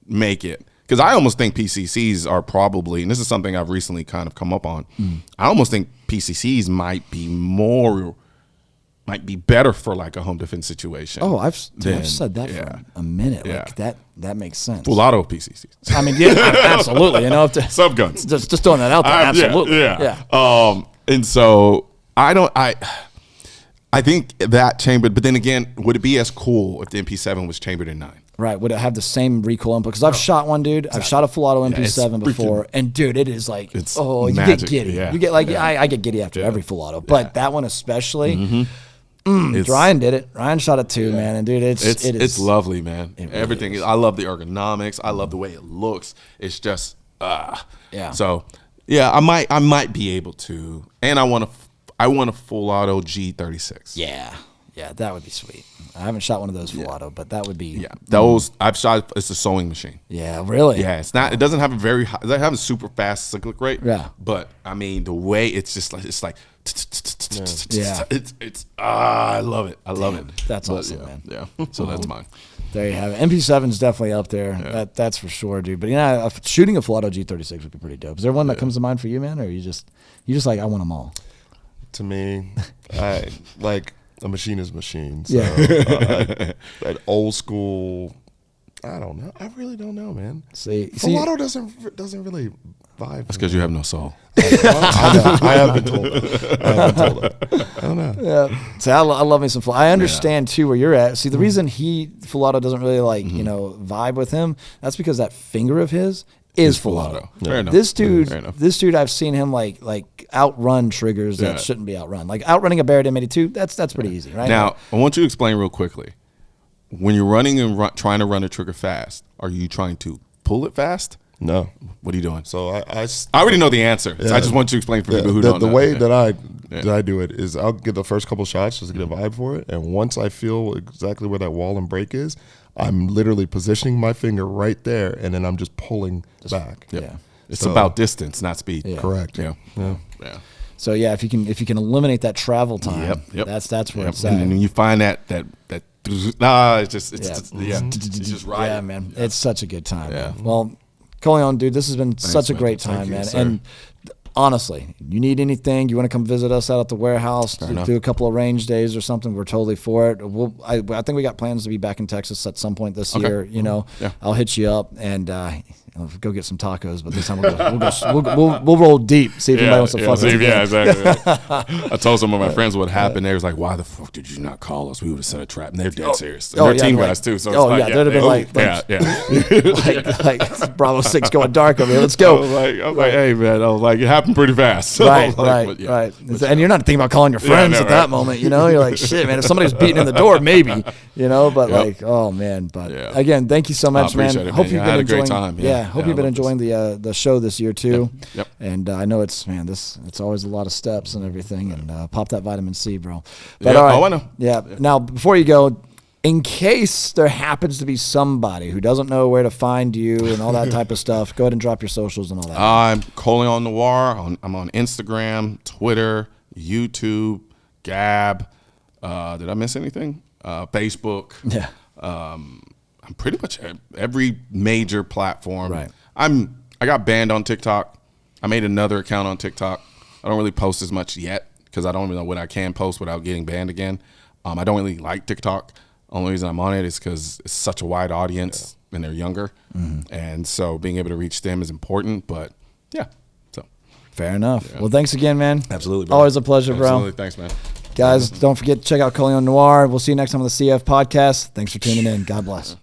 make it. Because I almost think PCCs are probably, and this is something I've recently kind of come up on, I almost think PCCs might be better for like a home defense situation. Oh, I've said that for a minute. Yeah. Like that makes sense. Full auto PCCs. I mean, yeah, absolutely. Subguns. Just throwing that out there. Absolutely. Yeah. And so I think that chambered, but then again, would it be as cool if the MP7 was chambered in 9? Right. Would it have the same recoil input? Because I've shot one, dude. I've shot a full auto MP7 before, and dude, it is like, you magic. get giddy. Yeah. You get like, I get giddy after every full auto, but that one especially. Ryan did it. Ryan shot it too, man. And dude, it's lovely, man. Really Everything. is. I love the ergonomics. I love the way it looks. It's just Yeah. So yeah, I might be able to, and I want a full auto G36. Yeah. Yeah, that would be sweet. I haven't shot one of those Filato, but that would be. Yeah, those I've shot. It's a sewing machine. Yeah, really. Yeah, it's not. It doesn't have a very high. It doesn't have a super fast cyclic rate. Yeah. But I mean, the way it's just like Yeah. It's I love it. I love it. That's But, awesome, yeah, man. Yeah. So that's mine. There you have it. MP7 is definitely up there. That's for sure, dude. But shooting a Filato G36 would be pretty dope. Is there one that comes to mind for you, man, or you just like I want them all? To me, I like a machine is a machine. So, Yeah. that old school. I don't know. I really don't know, man. See, Filato doesn't really vibe. That's because you have no soul. I have been told that. I don't know. yeah. See, I love me some Filato. I understand too where you're at. See, the reason Filato doesn't really vibe with him, that's because that finger of his is Filato. Fair enough. This dude, Fair enough. I've seen him like outrun triggers that shouldn't be outrun. Like outrunning a Barrett M82, that's pretty easy, right? Now, I want you to explain real quickly. When you're running and trying to run a trigger fast, are you trying to pull it fast? No. What are you doing? So I already know the answer. So I just want you to explain for people who don't know. The way that I do it is I'll get the first couple shots just to get a vibe for it, and once I feel exactly where that wall and break is, I'm literally positioning my finger right there, and then I'm just pulling back. Yep. Yeah. It's about distance, not speed. Yeah. Correct. Yeah. Yeah. So yeah, if you can eliminate that travel time, Yep. that's where it's And at. then when you find that it's just right. Yeah, man. It's such a good time. Yeah. Man. Well, Colion, dude, this has been such a man. great Thank time, you, man. sir. And honestly, you need anything, you want to come visit us out at the warehouse, enough. do a couple of range days or something, we're totally for it. I think we got plans to be back in Texas at some point this year. You know, Yeah. I'll hit you up and go get some tacos. But this time we'll roll deep. See if anybody wants to fuck with us. Yeah, again. exactly. I told some of my friends what happened. They was like, "Why the fuck did you not call us? We would have set a trap." And they're dead serious. And they're team like- guys too. So oh, it's yeah, they'd have been like- like Bravo 6 going dark over here. Let's I go. was like, hey man, I was like, it happened pretty fast. So I Right, was like, right. but And you're not thinking about calling your friends no, at that right. moment, you know? You're like, shit, man, if somebody was beating in the door, maybe, you know? But like, oh, man. But Yeah. again, thank you so much, man. appreciate it, Hope man. you've I been had a great enjoying time. Yeah, hope Yeah, you've been I love enjoying the show this year, too. Yep. And I know it's always a lot of steps and everything. And pop that vitamin C, bro. But Yeah. all right. Oh, I know. Yeah. Now, before you go, in case there happens to be somebody who doesn't know where to find you and all that type of stuff, go ahead and drop your socials and all that. I'm Colion Noir. I'm on Instagram, Twitter, YouTube, Gab. Did I miss anything? Facebook. Yeah. I'm pretty much every major platform. Right. I got banned on TikTok. I made another account on TikTok. I don't really post as much yet because I don't even know what I can post without getting banned again. I don't really like TikTok. Only reason I'm on it is because it's such a wide audience and they're younger. And so being able to reach them is important. But yeah, so. Fair enough. Well, thanks again, man. Absolutely, bro. Always a pleasure, bro. Absolutely. Thanks, man. Guys, don't forget to check out Colion Noir. We'll see you next time on the CF podcast. Thanks for tuning in. God bless.